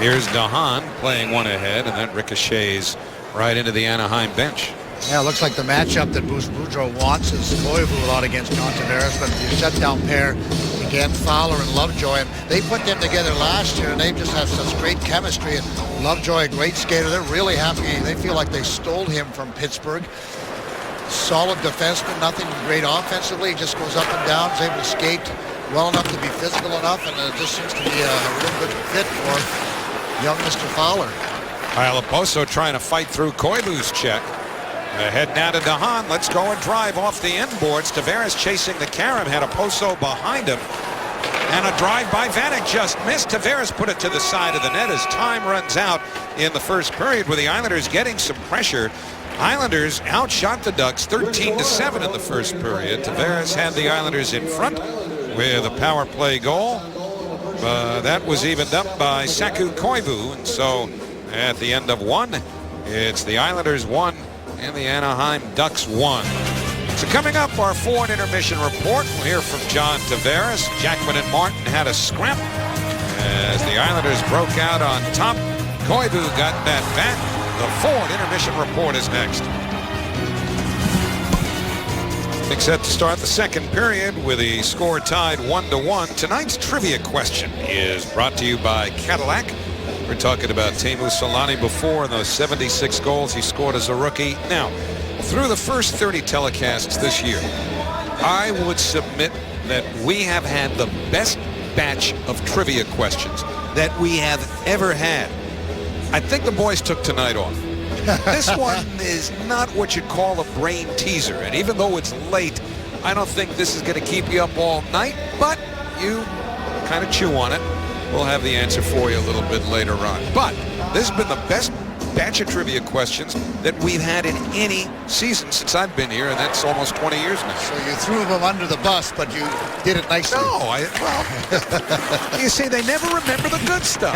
Here's DeHaan playing one ahead, and that ricochets right into the Anaheim bench. Yeah, it looks like the matchup that Bruce Boudreau wants is Koivu a lot against John Tavares, but the shutdown pair, again, Fowler and Lovejoy, and they put them together last year, and they just have such great chemistry. And Lovejoy, a great skater, they're really happy. They feel like they stole him from Pittsburgh. Solid defenseman, nothing great offensively, he just goes up and down, is able to skate well enough to be physical enough, and it just seems to be a real good fit for young Mr. Fowler. Kyle Okposo trying to fight through Koivu's check. Ahead now to DeHaan. Let's go and drive off the end boards. Tavares chasing the carom, had Okposo behind him. And a drive by Vanek just missed. Tavares put it to the side of the net as time runs out in the first period with the Islanders getting some pressure. Islanders outshot the Ducks 13-7 in the first period. Tavares had the Islanders in front with a power play goal. That was evened up by Saku Koivu. And so at the end of one, it's the Islanders 1 and the Anaheim Ducks 1. So coming up, our Ford intermission report. We'll hear from John Tavares. Jackman and Martin had a scrap as the Islanders broke out on top. Koivu got that back. The Ford intermission report is next. Big set to start the second period with the score tied 1-1. Tonight's trivia question is brought to you by Cadillac. We're talking about Teemu Selanne before and those 76 goals he scored as a rookie. Now, through the first 30 telecasts this year, I would submit that we have had the best batch of trivia questions that we have ever had. I think the boys took tonight off. This one is not what you'd call a brain teaser, and even though it's late, I don't think this is going to keep you up all night, but you kind of chew on it. We'll have the answer for you a little bit later on. But this has been the best batch of trivia questions that we've had in any season since I've been here, and that's almost 20 years now. So you threw them under the bus, but you did it nicely. No, well, you see, they never remember the good stuff.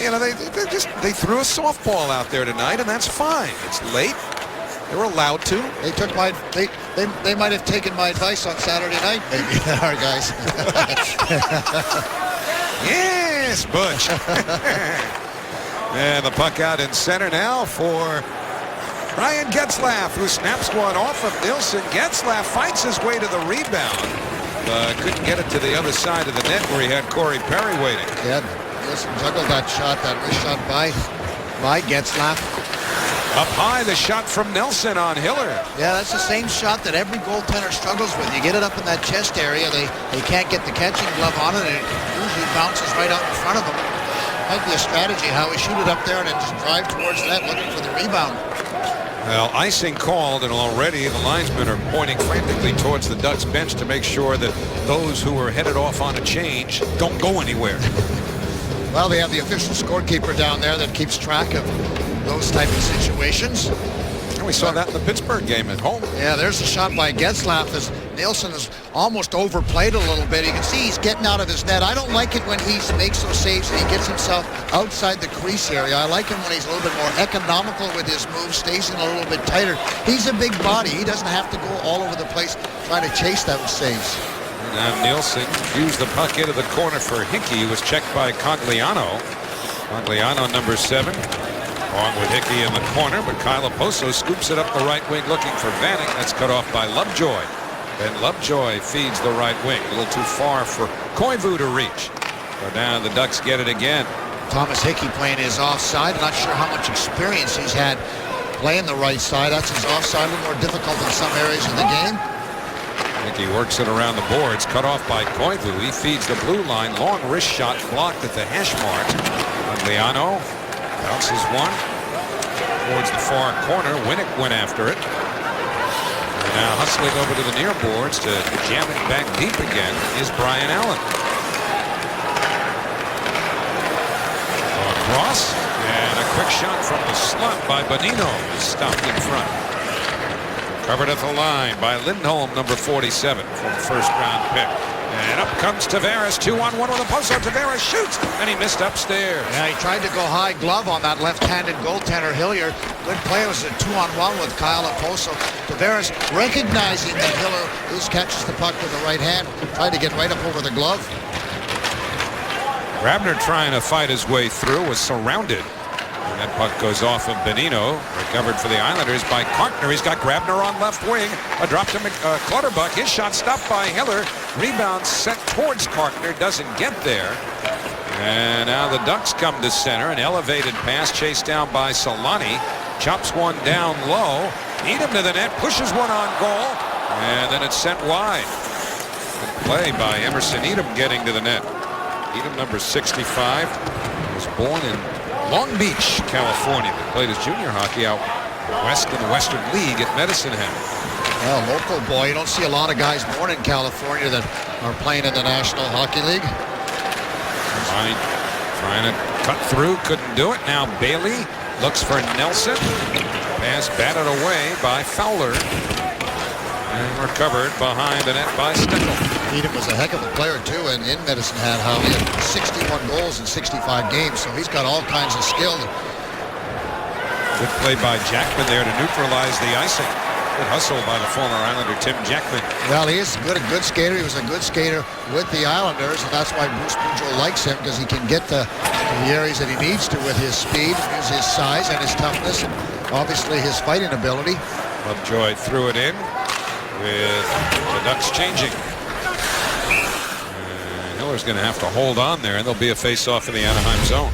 You know, they threw a softball out there tonight, and that's fine. It's late. They were allowed to. They took my. They might have taken my advice on Saturday night, maybe. Our guys. Yes, Butch. And the puck out in center now for Ryan Getzlaf, who snaps one off of Nilsson. Getzlaf fights his way to the rebound. Couldn't get it to the other side of the net where he had Corey Perry waiting. Yeah, Nilsson juggled that shot, that wrist shot by Getzlaf. Up high, the shot from Nelson on Hiller. Yeah, that's the same shot that every goaltender struggles with. You get it up in that chest area, they can't get the catching glove on it, and it usually bounces right out in front of them. Might be a strategy how we shoot it up there and then just drive towards that looking for the rebound. Well, icing called, and already the linesmen are pointing frantically towards the Ducks bench to make sure that those who are headed off on a change don't go anywhere. Well, they have the official scorekeeper down there that keeps track of those type of situations. And we saw that in the Pittsburgh game at home. Yeah, there's a shot by Getzlaf as Nilsson is almost overplayed a little bit. You can see he's getting out of his net. I don't like it when he makes those saves and he gets himself outside the crease area. I like him when he's a little bit more economical with his moves, stays in a little bit tighter. He's a big body. He doesn't have to go all over the place trying to chase those saves. Now Nilsson used the puck into the corner for Hickey, who was checked by Cogliano. Cogliano, number 7. Along with Hickey in the corner, but Kyle Okposo scoops it up the right wing looking for Vanek. That's cut off by Lovejoy. And Lovejoy feeds the right wing. A little too far for Koivu to reach. So now the Ducks get it again. Thomas Hickey playing his offside. Not sure how much experience he's had playing the right side. That's his offside, a little more difficult in some areas of the game. Hickey works it around the boards, cut off by Koivu. He feeds the blue line. Long wrist shot blocked at the hash mark. Cogliano bounces one towards the far corner. Winnick went after it. Now hustling over to the near boards to jam it back deep again is Brian Allen. Cross, and a quick shot from the slot by Bonino is stopped in front. Covered at the line by Lindholm, number 47, from first-round pick. And up comes Tavares, 2-on-1 with a post. Tavares shoots, and he missed upstairs. Yeah, he tried to go high glove on that left-handed goaltender Hillier. Good play. It was a 2-on-1 with Kyle Oposo. Tavares recognizing that Hillier catches the puck with the right hand, tried to get right up over the glove. Grabner trying to fight his way through, was surrounded. And that puck goes off of Bonino, recovered for the Islanders by Carkner. He's got Grabner on left wing. A drop to Clutterbuck. His shot stopped by Hiller. Rebound sent towards Carkner. Doesn't get there. And now the Ducks come to center. An elevated pass chased down by Solani. Chops one down low. Needham to the net. Pushes one on goal. And then it's sent wide. Good play by Emerson Needham getting to the net. Needham, number 65, was born in Long Beach, California. He played his junior hockey out west in the Western League at Medicine Hat. Well, local boy. You don't see a lot of guys born in California that are playing in the National Hockey League. Trying to cut through, couldn't do it. Now Bailey looks for Nelson. Pass batted away by Fowler. And recovered behind the net by Steckel. Needham was a heck of a player, too, and in Medicine Hat, how he had 61 goals in 65 games, so he's got all kinds of skill. Good play by Jackman there to neutralize the icing. Good hustle by the former Islander Tim Jackman. Well, he is a good skater. He was a good skater with the Islanders, and that's why Bruce Boudreau likes him, because he can get to the areas that he needs to with his speed, his size, and his toughness, and obviously his fighting ability. Lovejoy threw it in with the Ducks changing. And Hiller's going to have to hold on there, and there'll be a face-off in the Anaheim zone.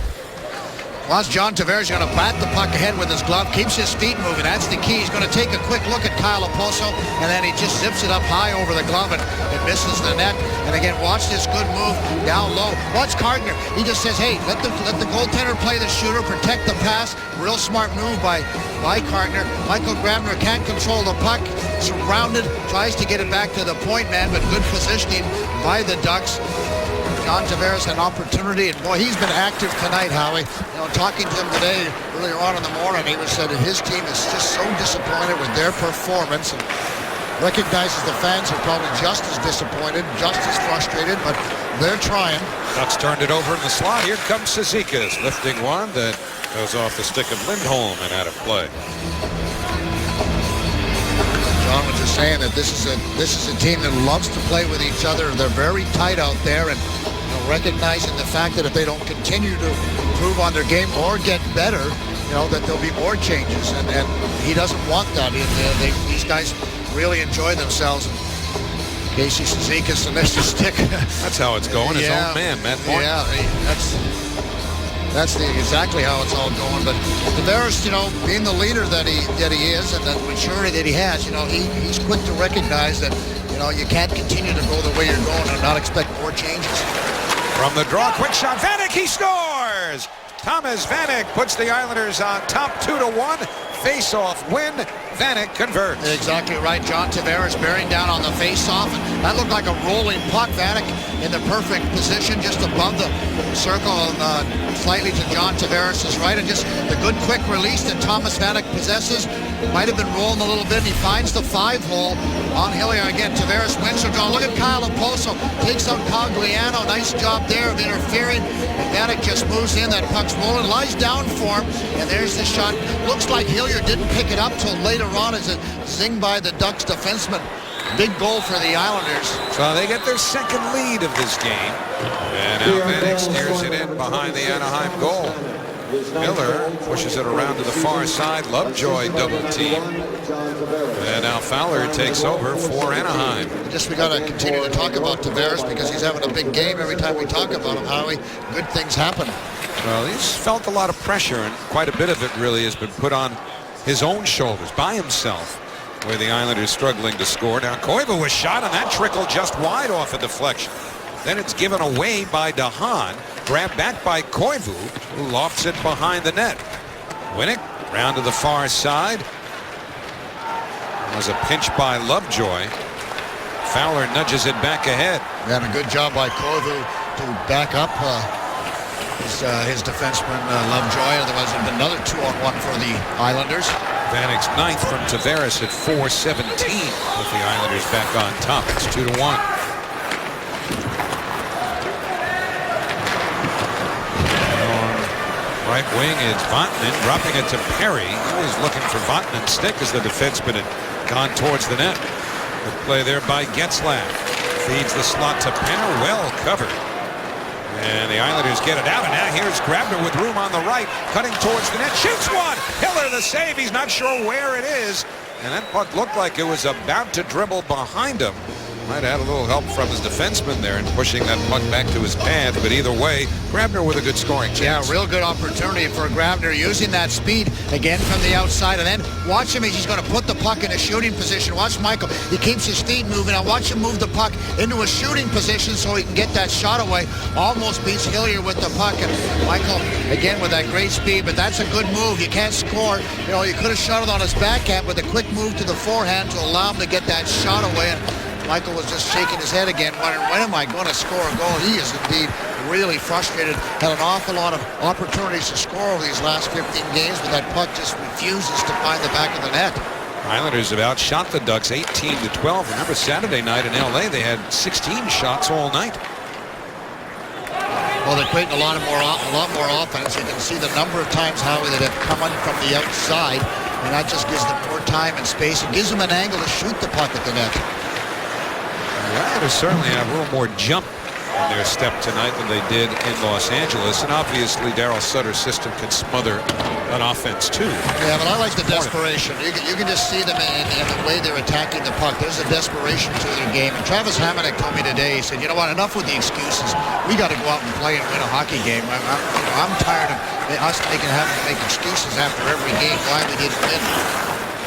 Well, John Tavares going to bat the puck ahead with his glove, keeps his feet moving. That's the key. He's going to take a quick look at Kyle Oposo, and then he just zips it up high over the glove, and it misses the net. And again, watch this good move down low. Watch Carkner. He just says, hey, let the goaltender play the shooter, protect the pass. Real smart move by Carkner. Michael Grabner can't control the puck. Surrounded, tries to get it back to the point man, but good positioning by the Ducks. John Tavares had an opportunity, and boy, he's been active tonight, Howie. You know, talking to him today earlier on in the morning, he was said that his team is just so disappointed with their performance, and recognizes the fans are probably just as disappointed, just as frustrated, but they're trying. Ducks turned it over in the slot. Here comes Cizikas, lifting one that goes off the stick of Lindholm and out of play. John was just saying that this is a team that loves to play with each other. They're very tight out there, and recognizing the fact that if they don't continue to improve on their game or get better, that there'll be more changes, and he doesn't want that. These guys really enjoy themselves. Casey Cizikas, and there's the stick. That's how it's going. His own man, Matt Morton. Yeah, that's exactly how it's all going. But Tavares, being the leader that he is, and the maturity that he has, he's quick to recognize that you can't continue to go the way you're going and not expect more changes. From the draw, quick shot, Vanek, he scores! Thomas Vanek puts the Islanders on top 2-1. Face-off win. Vanek converts. Exactly right. John Tavares bearing down on the face-off. And that looked like a rolling puck. Vanek in the perfect position just above the circle and slightly to John Tavares' right. And just the good quick release that Thomas Vanek possesses. Might have been rolling a little bit. He finds the 5-hole on Hillier. Again, Tavares wins the draw. Look at Kyle Oposo. Takes out Cogliano. Nice job there of interfering. And Vanek just moves in. That puck's rolling. Lies down for him. And there's the shot. Looks like Hillier didn't pick it up till later on as it zinged by the Ducks defenseman. Big goal for the Islanders. So they get their second lead of this game. And now Vanek steers it in behind the Anaheim goal. Miller pushes it around to the far side. Lovejoy double team. And now Fowler takes over for Anaheim. We got to continue to talk about Tavares because he's having a big game every time we talk about him, Howie. Good things happen. Well, he's felt a lot of pressure, and quite a bit of it really has been put on his own shoulders by himself, where the Islanders struggling to score. Now Koivu was shot, and that trickled just wide off a deflection. Then it's given away by DeHaan, grabbed back by Koivu, who lofts it behind the net. Winnick round to the far side. was a pinch by Lovejoy. Fowler nudges it back ahead. And a good job by Koivu to back up his defenseman Lovejoy. Otherwise, it would have been another 2-on-1 for the Islanders. Vanek's ninth from Tavares at .417 with the Islanders back on top. It's 2-1. Right wing is Vatanen, dropping it to Perry. He was looking for Vatanen's stick as the defenseman had gone towards the net. Good play there by Getzlaf. Feeds the slot to Penner, well covered. And the Islanders get it out, and now here's Grabner with room on the right, cutting towards the net, shoots one! Hiller the save, he's not sure where it is. And that puck looked like it was about to dribble behind him. Might have had a little help from his defenseman there in pushing that puck back to his path, but either way, Grabner with a good scoring chance. Yeah, real good opportunity for Grabner using that speed again from the outside, and then watch him as he's going to put the puck in a shooting position. Watch Michael. He keeps his feet moving. Now watch him move the puck into a shooting position so he can get that shot away. Almost beats Hillier with the puck, and Michael again with that great speed, but that's a good move. You can't score. You know, you could have shot it on his backhand with a quick move to the forehand to allow him to get that shot away. And Michael was just shaking his head again, wondering, when am I going to score a goal? He is indeed really frustrated. Had an awful lot of opportunities to score over these last 15 games, but that puck just refuses to find the back of the net. Islanders have outshot the Ducks 18-12. Remember Saturday night in LA, they had 16 shots all night. Well, they're creating a lot more offense. You can see the number of times, Howie, that have come in from the outside, and that just gives them more time and space. It gives them an angle to shoot the puck at the net. The Islanders certainly have a little more jump in their step tonight than they did in Los Angeles, and obviously Daryl Sutter's system can smother an offense too. Yeah, but I like the desperation. You can just see them in the way they're attacking the puck. There's a desperation to their game. And Travis Hamonic told me today, he said, you know what, enough with the excuses. We got to go out and play and win a hockey game. I'm tired of us having to make excuses after every game why we didn't win.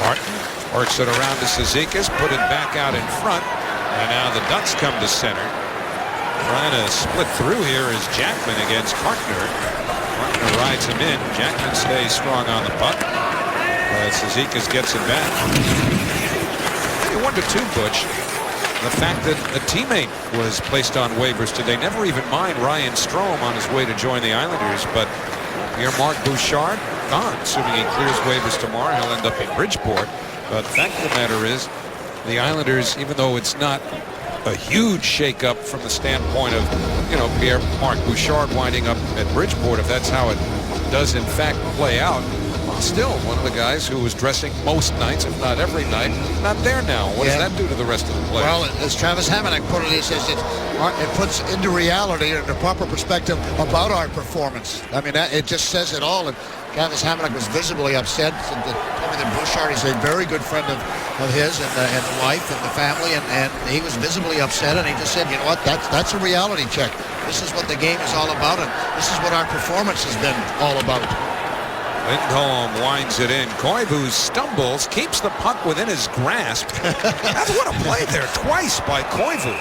Martin works it around to Cizikas, put it back out in front. And now the Ducks come to center. Trying to split through here is Jackman against Kartner. Kartner rides him in. Jackman stays strong on the puck. Cizikas gets it back. You wonder too, Butch, the fact that a teammate was placed on waivers today. Never even mind Ryan Strome on his way to join the Islanders, but Pierre-Marc Bouchard gone. Assuming he clears waivers tomorrow, he'll end up in Bridgeport. But the fact of the matter is, the Islanders, even though it's not a huge shakeup from the standpoint of, Pierre-Marc Bouchard winding up at Bridgeport, if that's how it does in fact play out, still one of the guys who was dressing most nights, if not every night, not there now. What does that do to the rest of the players? Well, as Travis Hamonic put it, he says it puts into reality and the proper perspective about our performance. I mean, it just says it all. And Travis Hamonic was visibly upset. Told me that Bouchard is a very good friend of his and the wife and the family, and he was visibly upset, and he just said, you know what, that's a reality check. This is what the game is all about, and this is what our performance has been all about. Lindholm winds it in. Koivu stumbles, keeps the puck within his grasp. That's what a play there, twice by Koivu.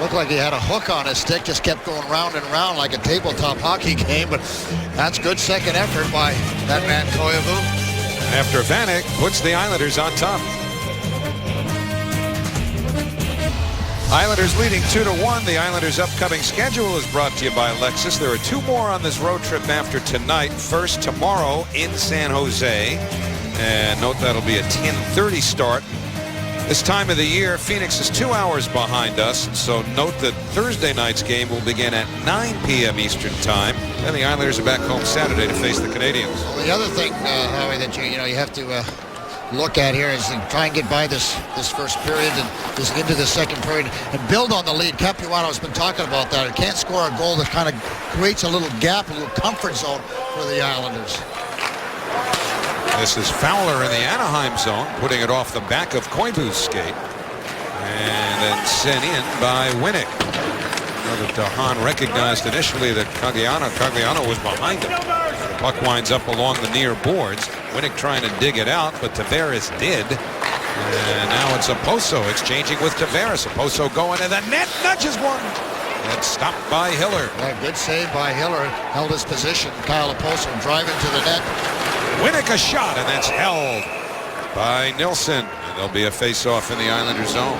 Looked like he had a hook on his stick, just kept going round and round like a tabletop hockey game, but that's good second effort by that man Koivu. After Vanek puts the Islanders on top. Islanders leading 2-1. The Islanders' upcoming schedule is brought to you by Lexus. There are two more on this road trip after tonight. First tomorrow in San Jose. And note that'll be a 10:30 start. This time of the year, Phoenix is 2 hours behind us. So note that Thursday night's game will begin at 9 p.m. Eastern time. Then the Islanders are back home Saturday to face the Canadiens. Well, the other thing, Howie, that you have to look at here is to try and get by this first period and just into the second period and build on the lead. Capuano has been talking about that. It can't score a goal that kind of creates a little gap, a little comfort zone for the Islanders. This is Fowler in the Anaheim zone, putting it off the back of Koivu's skate. And then sent in by Winnick. DeHaan recognized initially that Cagliano was behind him. The puck winds up along the near boards. Winnick trying to dig it out, but Tavares did. And now it's Oposo exchanging with Tavares. Oposo going to the net, nudges one. That's stopped by Hiller. Yeah, good save by Hiller. Held his position. Kyle Oposo driving to the net. Winnick a shot, and that's held by Nilsson. And there'll be a face-off in the Islanders zone.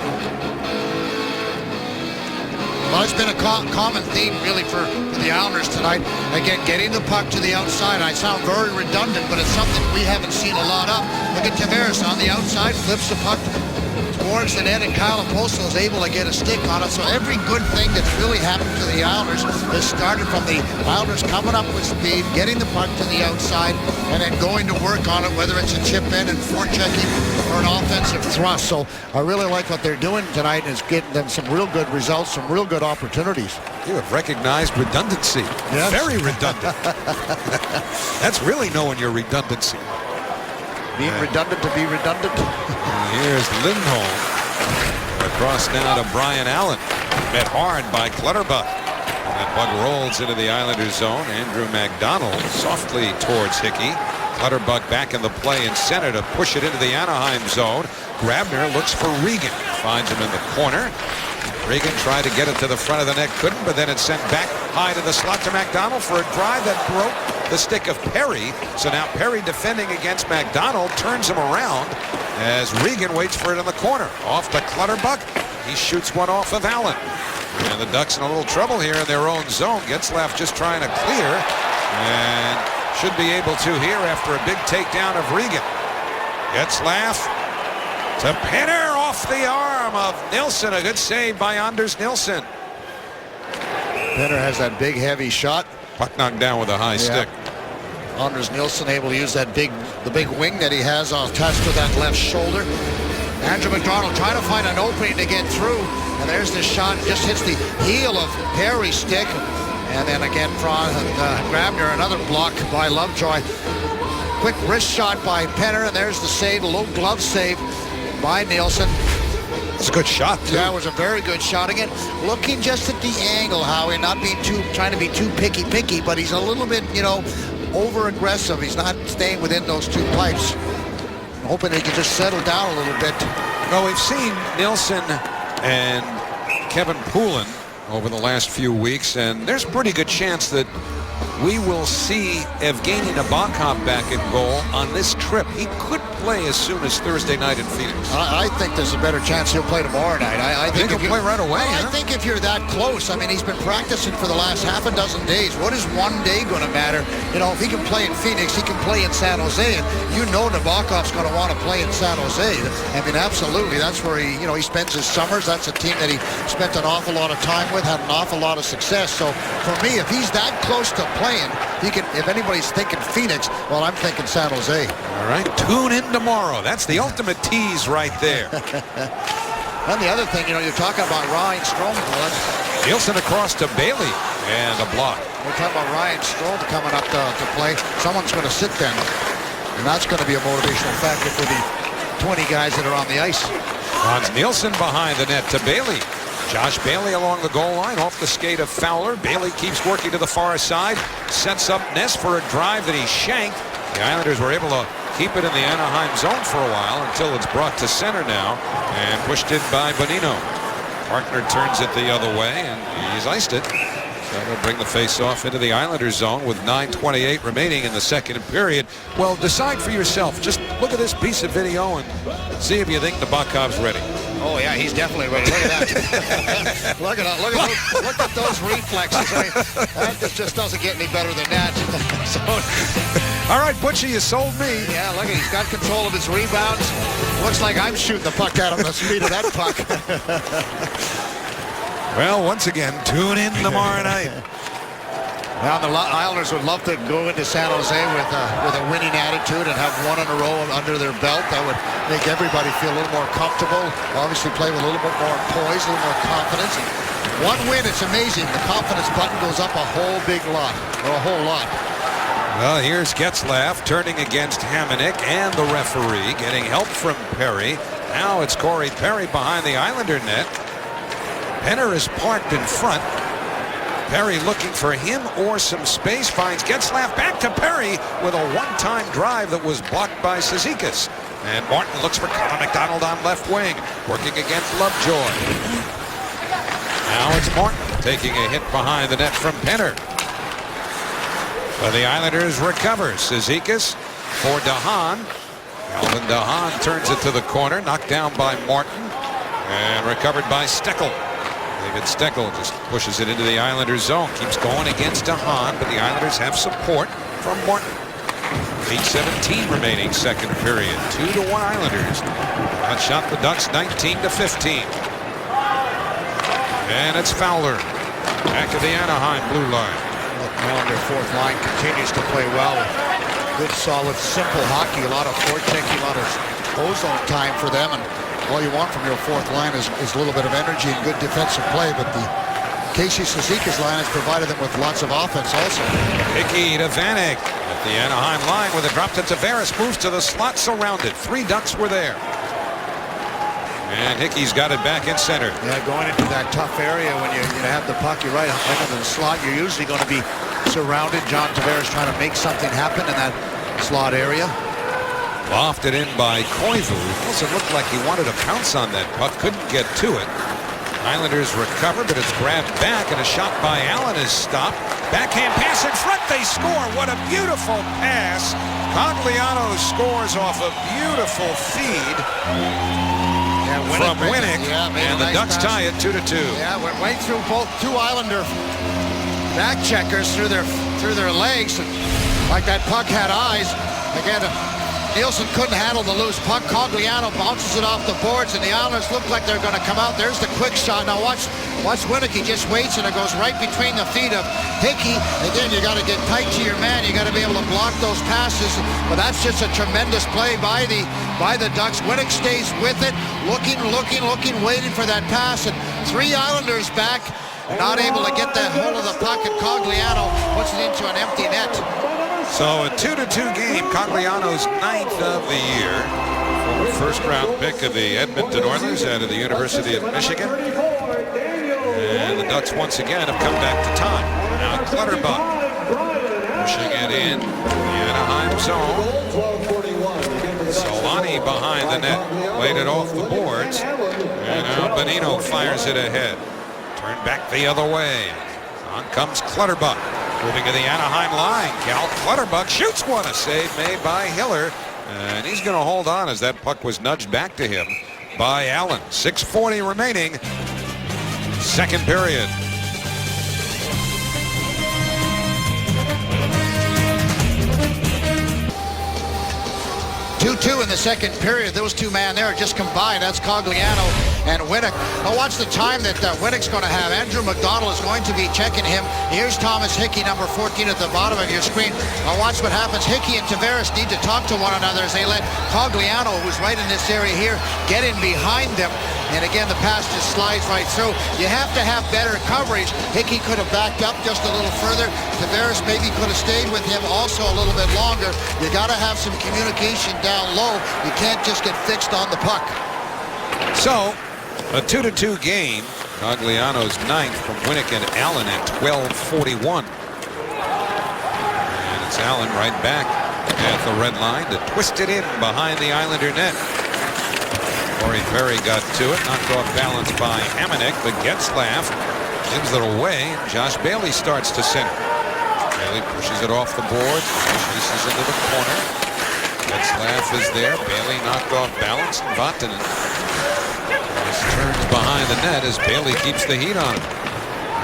Well, it's been a common theme, really, for the Islanders tonight. Again, getting the puck to the outside. I sound very redundant, but it's something we haven't seen a lot of. Look at Tavares on the outside, flips the puck towards the net, and Kyle Oposo is able to get a stick on it. So every good thing that's really happened to the Islanders has started from the Islanders coming up with speed, getting the puck to the outside, and then going to work on it, whether it's a chip in and forechecking or an offensive thrust. So I really like what they're doing tonight, and it's getting them some real good results, some real good opportunities. You have recognized redundancy. Yes. Very redundant. That's really knowing your redundancy. Being redundant to be redundant. Here's Lindholm. Across now to Brian Allen. Met hard by Clutterbuck. And that puck rolls into the Islanders zone. Andrew McDonald softly towards Hickey. Clutterbuck back in the play in center to push it into the Anaheim zone. Grabner looks for Regan. Finds him in the corner. Regan tried to get it to the front of the net, couldn't, but then it's sent back high to the slot to McDonald for a drive that broke the stick of Perry. So now Perry, defending against McDonald, turns him around as Regan waits for it in the corner. Off to Clutterbuck. He shoots one off of Allen. And the Ducks in a little trouble here in their own zone. Getzlaf just trying to clear and should be able to here after a big takedown of Regan. Getzlaf to Penner, off the arm of Nilsson. A good save by Anders Nilsson. Penner has that big, heavy shot. Puck knocked down with a high stick. Anders Nilsson able to use that big wing that he has attached to that left shoulder. Andrew McDonald trying to find an opening to get through. And there's this shot. Just hits the heel of Perry's stick. And then again from Grabner, another block by Lovejoy. Quick wrist shot by Penner. And there's the save, a low glove save by Nilsson. It's a good shot, too. Yeah, it was a very good shot. Again, looking just at the angle, Howie, not being trying to be too picky, but he's a little bit, over aggressive. He's not staying within those two pipes. I'm hoping he can just settle down a little bit. Well, we've seen Nilsson and Kevin Poulin over the last few weeks, and there's a pretty good chance that we will see Evgeny Nabokov back in goal on this trip. He could play as soon as Thursday night in Phoenix. I think there's a better chance he'll play tomorrow night. I think he'll play right away. I think if you're that close, I mean, he's been practicing for the last half a dozen days. What is one day going to matter? If he can play in Phoenix, he can play in San Jose, and Nabokov's going to want to play in San Jose. I mean, absolutely. That's where he spends his summers. That's a team that he spent an awful lot of time with, had an awful lot of success. So for me, if he's that close to playing, he can. If anybody's thinking Phoenix, well, I'm thinking San Jose. All right, tune in tomorrow. That's the ultimate tease right there. And the other thing, you're talking about Ryan Strome. Nilsson across to Bailey and a block. We're talking about Ryan Strome coming up to play. Someone's going to sit then, and that's going to be a motivational factor for the 20 guys that are on the ice. Hans Nilsson behind the net to Bailey. Josh Bailey along the goal line, off the skate of Fowler. Bailey keeps working to the far side, sets up Ness for a drive that he shanked. The Islanders were able to keep it in the Anaheim zone for a while until it's brought to center now and pushed in by Bonino. Partner turns it the other way, and he's iced it. So they'll bring the face-off into the Islanders zone with 9:28 remaining in the second period. Well, decide for yourself. Just look at this piece of video and see if you think Nabokov's ready. Oh yeah, he's definitely ready. Look at that. look at those reflexes. That just doesn't get any better than that. All right, Butchie, you sold me. Yeah, look, he's got control of his rebounds. Looks like I'm shooting the puck at him the speed of that puck. Well, once again, tune in tomorrow night. Now the Islanders would love to go into San Jose with a winning attitude and have one in a row under their belt. That would make everybody feel a little more comfortable. Obviously play with a little bit more poise, a little more confidence. One win, it's amazing. The confidence button goes up a whole big lot, or a whole lot. Well, here's Getzlaf turning against Hamonic and the referee, getting help from Perry. Now it's Corey Perry behind the Islander net. Penner is parked in front. Perry looking for him or some space, finds Getzlaf, back to Perry with a one-time drive that was blocked by Cizikas. And Martin looks for Connor McDonald on left wing, working against Lovejoy. Now it's Martin taking a hit behind the net from Penner. But the Islanders recover. Cizikas for DeHaan. Calvin DeHaan turns it to the corner, knocked down by Martin, and recovered by Steckel. David Steckel just pushes it into the Islanders zone, keeps going against DeHaan, but the Islanders have support from Martin. 8:17 remaining second period. 2-1 Islanders. Outshot the Ducks 19-15. And it's Fowler back at the Anaheim blue line. Islander fourth line continues to play well. Good, solid, simple hockey. A lot of forechecking, a lot of ozone time for them. And all you want from your fourth line is a little bit of energy and good defensive play. But the Casey Cizikas line has provided them with lots of offense also. Hickey to Vanek at the Anaheim line with a drop to Tavares. Moves to the slot, surrounded. 3 Ducks were there. And Hickey's got it back in center. Yeah, going into that tough area when you have the puck, you're right into the slot. You're usually going to be surrounded. John Tavares trying to make something happen in that slot area. Lofted in by Koivu. Doesn't look like he wanted to pounce on that puck. Couldn't get to it. Islanders recover, but it's grabbed back, and a shot by Allen is stopped. Backhand pass in front. They score. What a beautiful pass. Cogliano scores off a beautiful feed. From Winnick, and the Ducks tie it 2-2. Yeah, went right through both 2 Islander back checkers through their legs, and like that puck had eyes. Again, Nielsen couldn't handle the loose puck. Cogliano bounces it off the boards, and the Islanders look like they're going to come out. There's the quick shot. Now watch Winnick. He just waits, and it goes right between the feet of Hickey. Again, you got to get tight to your man. You got to be able to block those passes. But that's just a tremendous play by the Ducks. Winnick stays with it, looking, waiting for that pass, and 3 Islanders back, not able to get the hold of the puck, and Cogliano puts it into an empty net. So a 2-2 game. Cogliano's 9th of the year. Former first-round pick of the Edmonton Oilers out of the University of Michigan. And the Ducks once again have come back to tie. Now Clutterbuck pushing it in the Anaheim zone. Solani behind the net, laid it off the boards. And now Bonino fires it ahead. Turned back the other way. On comes Clutterbuck. Moving to the Anaheim line. Cal Clutterbuck shoots one. A save made by Hiller. And he's going to hold on as that puck was nudged back to him by Allen. 6:40 remaining. Second period. 2-2 in the second period. Those 2 men there just combined. That's Cogliano and Winnick. Now watch the time that Winnick's going to have. Andrew McDonald is going to be checking him. Here's Thomas Hickey, number 14 at the bottom of your screen. Now watch what happens. Hickey and Tavares need to talk to one another as they let Cogliano, who's right in this area here, get in behind them. And again, the pass just slides right through. You have to have better coverage. Hickey could have backed up just a little further. Tavares maybe could have stayed with him also a little bit longer. You got to have some communication down low. You can't just get fixed on the puck. So, a 2-2 game. Cogliano's 9th from Winnick and Allen at 12:41. And it's Allen right back at the red line to twist it in behind the Islander net. Corey Perry got to it, knocked off balance by Hamonic, but Getzlaf gives it away. Josh Bailey starts to center. Bailey pushes it off the board, chases into the corner. Getzlaf is there. Bailey knocked off balance, and Vatanen just turns behind the net as Bailey keeps the heat on him.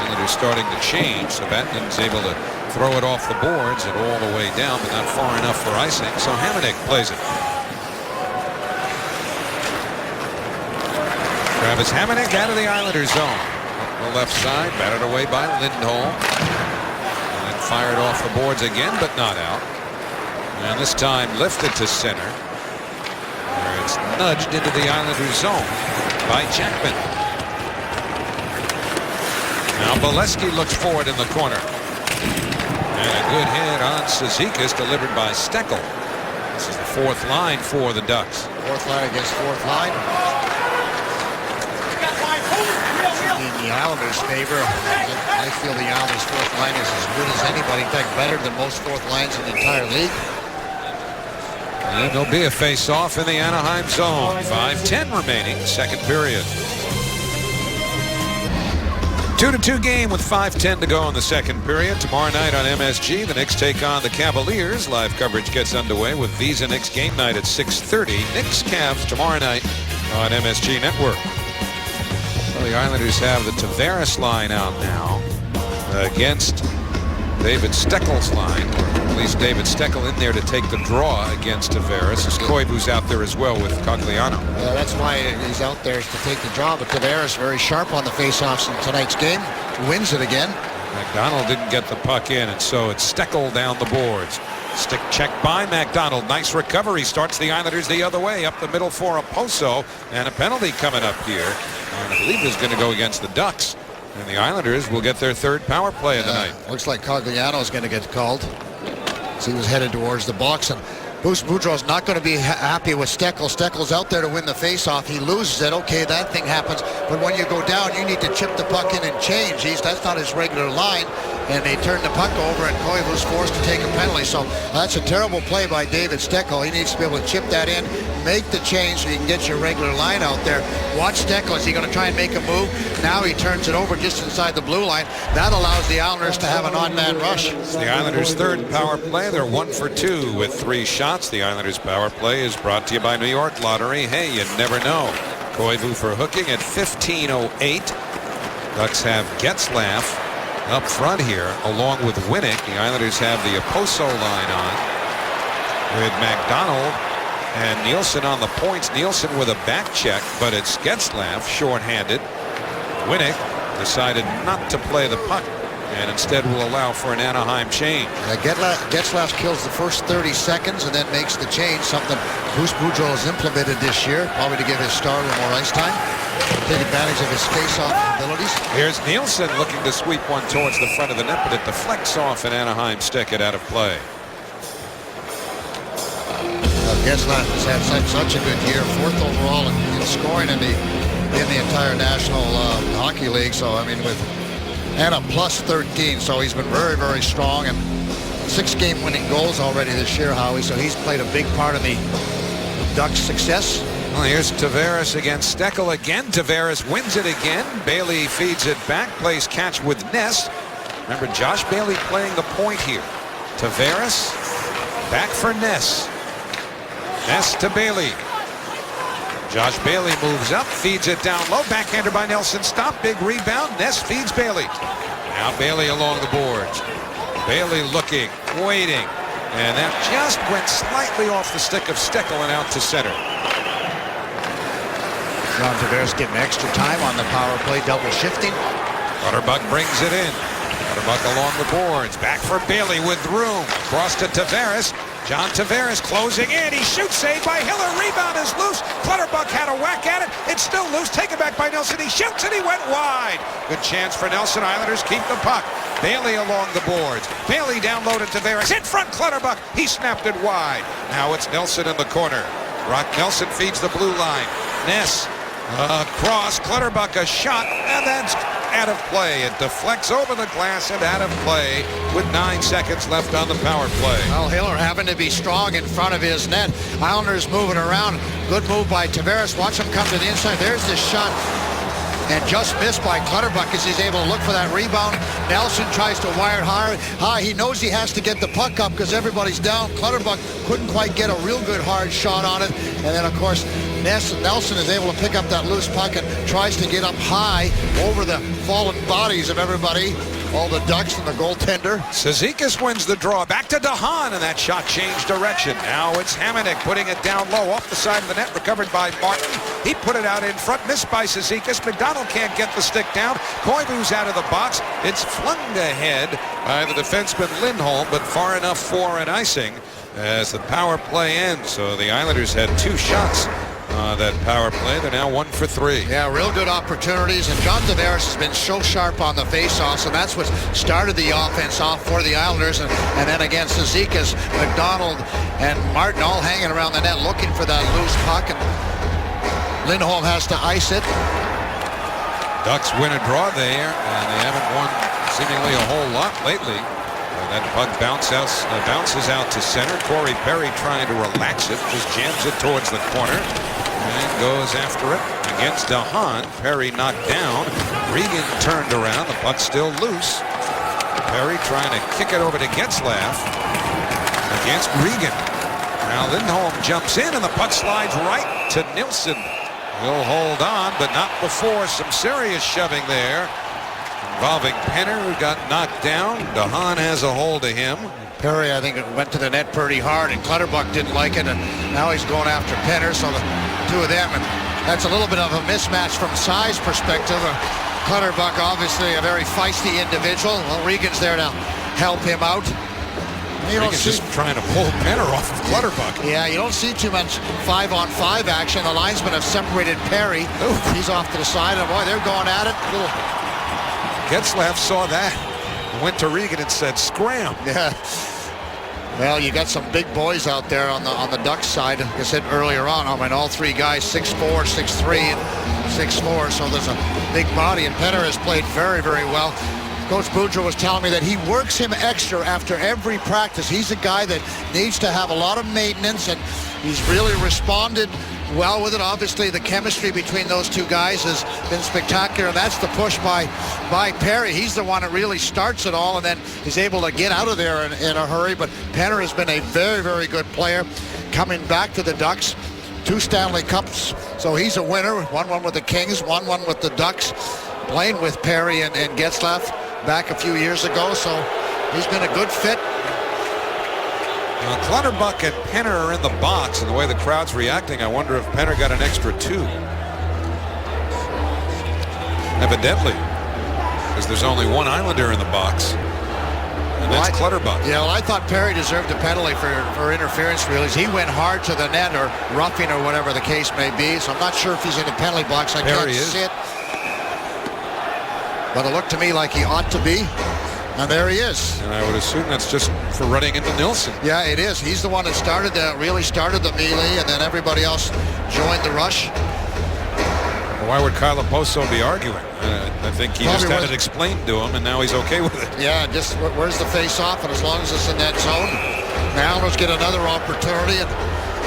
Islanders starting to change, so Vatanen's able to throw it off the boards and all the way down, but not far enough for icing, so Hamonic plays it. Travis Hamonic out of the Islanders zone. Up the left side, batted away by Lindholm. And then fired off the boards again, but not out. And this time lifted to center, where it's nudged into the Islanders zone by Jackman. Now Bolesky looks forward in the corner. And a good hit on Cizikas delivered by Steckel. This is the 4th line for the Ducks. 4th line against 4th line. In the Islanders' favor, I feel the Islanders' 4th line is as good as anybody. In fact, better than most 4th lines in the entire league. And there'll be a face-off in the Anaheim zone. 5:10 remaining, second period. 2-2 game with 5:10 to go in the second period. Tomorrow night on MSG, the Knicks take on the Cavaliers. Live coverage gets underway with Visa Knicks game night at 6:30. Knicks Cavs tomorrow night on MSG Network. Well, the Islanders have the Tavares line out now against David Steckel's line. At least David Steckel in there to take the draw against Tavares. As Koivu's out there as well with Cogliano. Yeah, that's why he's out there, is to take the draw. But Tavares very sharp on the faceoffs in tonight's game. Wins it again. McDonald didn't get the puck in, and so it's Steckel down the boards. Stick check by McDonald. Nice recovery. Starts the Islanders the other way up the middle for Okposo. And a penalty coming up here. And I believe is going to go against the Ducks. And the Islanders will get their third power play of the night. Looks like Cogliano is going to get called. So he was headed towards the box, and Bruce Boudreau's not going to be happy with Steckel. Steckel's out there to win the faceoff. He loses it. Okay, that thing happens. But when you go down, you need to chip the puck in and change. That's not his regular line. And they turn the puck over, and Koivu's forced to take a penalty. So that's a terrible play by David Steckel. He needs to be able to chip that in, make the change so you can get your regular line out there. Watch Steckel. Is he going to try and make a move? Now he turns it over just inside the blue line. That allows the Islanders to have an on-man rush. It's the Islanders' third power play. They're 1 for 2 with 3 shots. The Islanders' power play is brought to you by New York Lottery. Hey, you never know. Koivu for hooking at 15:08. Ducks have Getzlaf up front here, along with Winnick. The Islanders have the Okposo line on with McDonald and Nielsen on the points. Nielsen with a back check, but it's Getzlaf shorthanded. Winnick decided not to play the puck and instead will allow for an Anaheim change. Getzlaf kills the first 30 seconds and then makes the change, something Bruce Boudreau has implemented this year, probably to give his star a little more ice time, take advantage of his face-off abilities. Here's Nielsen looking to sweep one towards the front of the net, but it deflects off an Anaheim stick it out of play. Getzlaf has had such a good year, 4th overall in scoring in the entire National Hockey League. So I mean, and a plus 13, so he's been very, very strong, and 6 game-winning goals already this year, Howie. So he's played a big part of the Ducks' success. Well, here's Tavares against Steckel again. Tavares wins it again. Bailey feeds it back, plays catch with Ness. Remember, Josh Bailey playing the point here. Tavares back for Ness. Ness to Bailey. Josh Bailey moves up, feeds it down low. Backhander by Nelson. Stop. Big rebound. Ness feeds Bailey. Now Bailey along the boards. Bailey looking, waiting. And that just went slightly off the stick of Steckel and out to center. John Tavares getting extra time on the power play, double shifting. Clutterbuck brings it in. Clutterbuck along the boards. Back for Bailey with room. Across to Tavares. John Tavares closing in. He shoots, saved by Hiller. Rebound is loose. Clutterbuck had a whack at it. It's still loose. Taken back by Nelson. He shoots and he went wide. Good chance for Nelson. Islanders keep the puck. Bailey along the boards. Bailey down low to Tavares. In front, Clutterbuck. He snapped it wide. Now it's Nelson in the corner. Brock Nelson feeds the blue line. Ness across. Clutterbuck a shot, and that's out of play. It deflects over the glass and out of play with 9 seconds left on the power play. Well, Hiller having to be strong in front of his net. Islanders moving around. Good move by Tavares. Watch him come to the inside. There's this shot. And just missed by Clutterbuck as he's able to look for that rebound. Nelson tries to wire it high. He knows he has to get the puck up because everybody's down. Clutterbuck couldn't quite get a real good hard shot on it. And then, of course, Nelson is able to pick up that loose puck and tries to get up high over the fallen bodies of everybody. All the Ducks and the goaltender. Cizikas wins the draw. Back to DeHaan, and that shot changed direction. Now it's Hamonic putting it down low off the side of the net, recovered by Martin. He put it out in front, missed by Cizikas. McDonald can't get the stick down. Koivu's out of the box. It's flung ahead by the defenseman Lindholm, but far enough for an icing as the power play ends. So the Islanders had 2 shots. That power play. They're now 1 for 3. Yeah, real good opportunities, and John Tavares has been so sharp on the face-offs, and that's what started the offense off for the Islanders. And then against Cizikas, McDonald and Martin all hanging around the net looking for that loose puck, and Lindholm has to ice it. Ducks win a draw there, and they haven't won seemingly a whole lot lately. That puck bounces out to center. Corey Perry trying to relax it, just jams it towards the corner and goes after it. against DeHaan. Perry knocked down. Regan turned around. The puck's still loose. Perry trying to kick it over to Getzlaf against Regan. Now Lindholm jumps in and the puck slides right to Nilsson. He'll hold on, but not before some serious shoving there involving Penner, who got knocked down. DeHaan has a hold of him. Perry, I think, went to the net pretty hard, and Clutterbuck didn't like it, and now he's going after Penner, so the two of them, and that's a little bit of a mismatch from size perspective. Clutterbuck, obviously a very feisty individual. Well, Regan's there to help him out. Regan's just trying to pull Penner off of Clutterbuck. Yeah, you don't see too much 5-on-5 action. The linesmen have separated Perry. Ooh. He's off to the side, and boy, they're going at it. Getzlaf saw that, went to Regan and said, "Scram." Yeah. Well, you got some big boys out there on the Ducks side. Like I said earlier on, I mean, all three guys 6'4", 6'3", and 6'4", so there's a big body, and Penner has played very, very well. Coach Boudreau was telling me that he works him extra after every practice. He's a guy that needs to have a lot of maintenance, and he's really responded well with it. Obviously, the chemistry between those two guys has been spectacular, and that's the push by Perry. He's the one that really starts it all, and then he's able to get out of there in a hurry. But Penner has been a very, very good player coming back to the Ducks. 2 Stanley Cups, so he's a winner. 1-1 with the Kings, 1-1 with the Ducks, playing with Perry and Getzlaf back a few years ago, so he's been a good fit. Now, Clutterbuck and Penner are in the box, and the way the crowd's reacting, I wonder if Penner got an extra 2. Evidently, because there's only one Islander in the box, and that's Clutterbuck. Yeah, well, I thought Perry deserved a penalty for interference, really. He went hard to the net, or roughing, or whatever the case may be, so I'm not sure if he's in the penalty box. I can't see it. But it looked to me like he ought to be. And there he is. And I would assume that's just for running into Nilsson. Yeah, it is. He's the one that really started the melee, and then everybody else joined the rush. Why would Kyle Oposo be arguing? I think he just had it explained to him, and now he's okay with it. Yeah, just where's the face-off, and as long as it's in that zone, the Islanders get another opportunity. And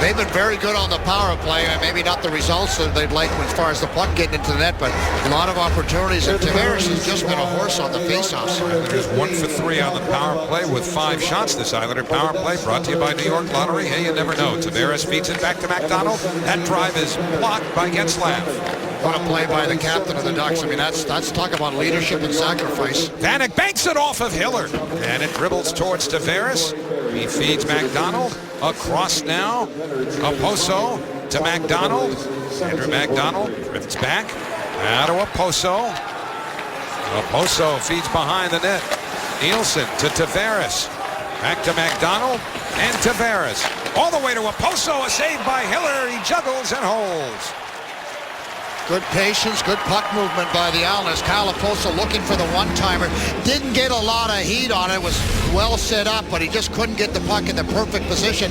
they've been very good on the power play, and maybe not the results that they'd like as far as the puck getting into the net, but a lot of opportunities. And Tavares has just been a horse on the face-offs. There's 1 for 3 on the power play with 5 shots. This Islander power play brought to you by New York Lottery. Hey, you never know. Tavares feeds it back to McDonald. That drive is blocked by Getzlaf. What a play by the captain of the Ducks. I mean, that's talk about leadership and sacrifice. Vanek banks it off of Hiller, and it dribbles towards Tavares. He feeds McDonald. Across now, Oposo to McDonald. Andrew McDonald drifts back. Out to Oposo. Oposo feeds behind the net. Nilsson to Tavares. Back to McDonald and Tavares. All the way to Oposo. A save by Hiller. He juggles and holds. Good patience, good puck movement by the Islanders. Kyle Oposo looking for the one-timer. Didn't get a lot of heat on it. It was well set up, but he just couldn't get the puck in the perfect position.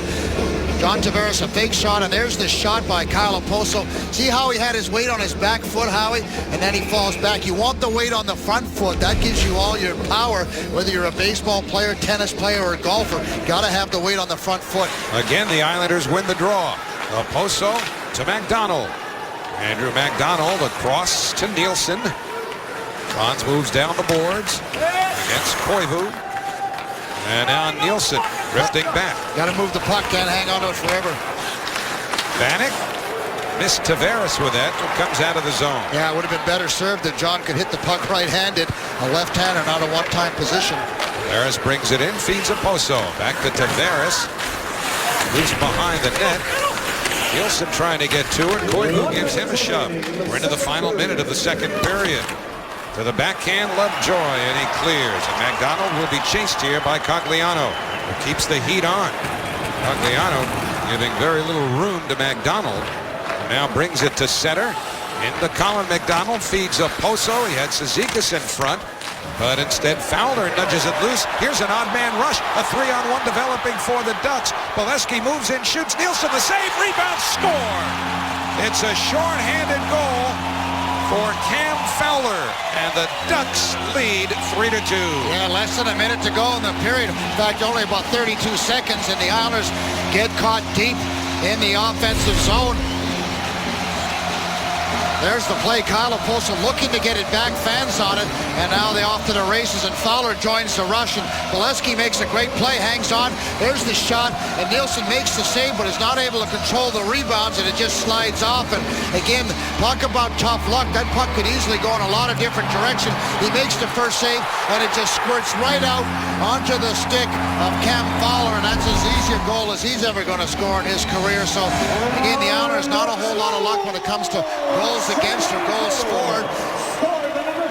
John Tavares, a fake shot, and there's this shot by Kyle Oposo. See how he had his weight on his back foot, Howie? And then he falls back. You want the weight on the front foot. That gives you all your power, whether you're a baseball player, tennis player, or a golfer. Got to have the weight on the front foot. Again, the Islanders win the draw. Oposo to McDonald. Andrew McDonald across to Nilsson. Franz moves down the boards against Koivu. And now Nilsson drifting back. Got to move the puck, can't hang on to it forever. Vanek missed Tavares with that. It comes out of the zone. Yeah, it would have been better served if John could hit the puck right-handed. A left-hander, not a one-time position. Tavares brings it in, feeds Oposo. Back to Tavares. Loose behind the net. Nilsson trying to get to it. Koivu gives him a shove. We're into the final minute of the second period. To the backhand, Lovejoy, and he clears. And McDonald will be chased here by Cogliano, who keeps the heat on. Cogliano giving very little room to McDonald. Now brings it to center. Into Colin McDonald, feeds Oposo. He had Cizikas in front, but instead Fowler nudges it loose. Here's an odd man rush. A 3-on-1 developing for the Ducks. Bolesky moves in, shoots. Nilsson the save, rebound, score. It's a short-handed goal for Cam Fowler, and the Ducks lead 3-2. Yeah, less than a minute to go in the period. In fact, only about 32 seconds, and the Islanders get caught deep in the offensive zone. There's the play. Kyle Oposo looking to get it back. Fans on it. And now they off to the races. And Fowler joins the rush. And Bolesky makes a great play. Hangs on. There's the shot. And Nielsen makes the save, but is not able to control the rebounds. And it just slides off. And again, talk about tough luck. That puck could easily go in a lot of different directions. He makes the first save. And it just squirts right out onto the stick of Cam Fowler. And that's as easy a goal as he's ever going to score in his career. So again, the Islanders not a whole lot of luck when it comes to goals against or goals scored.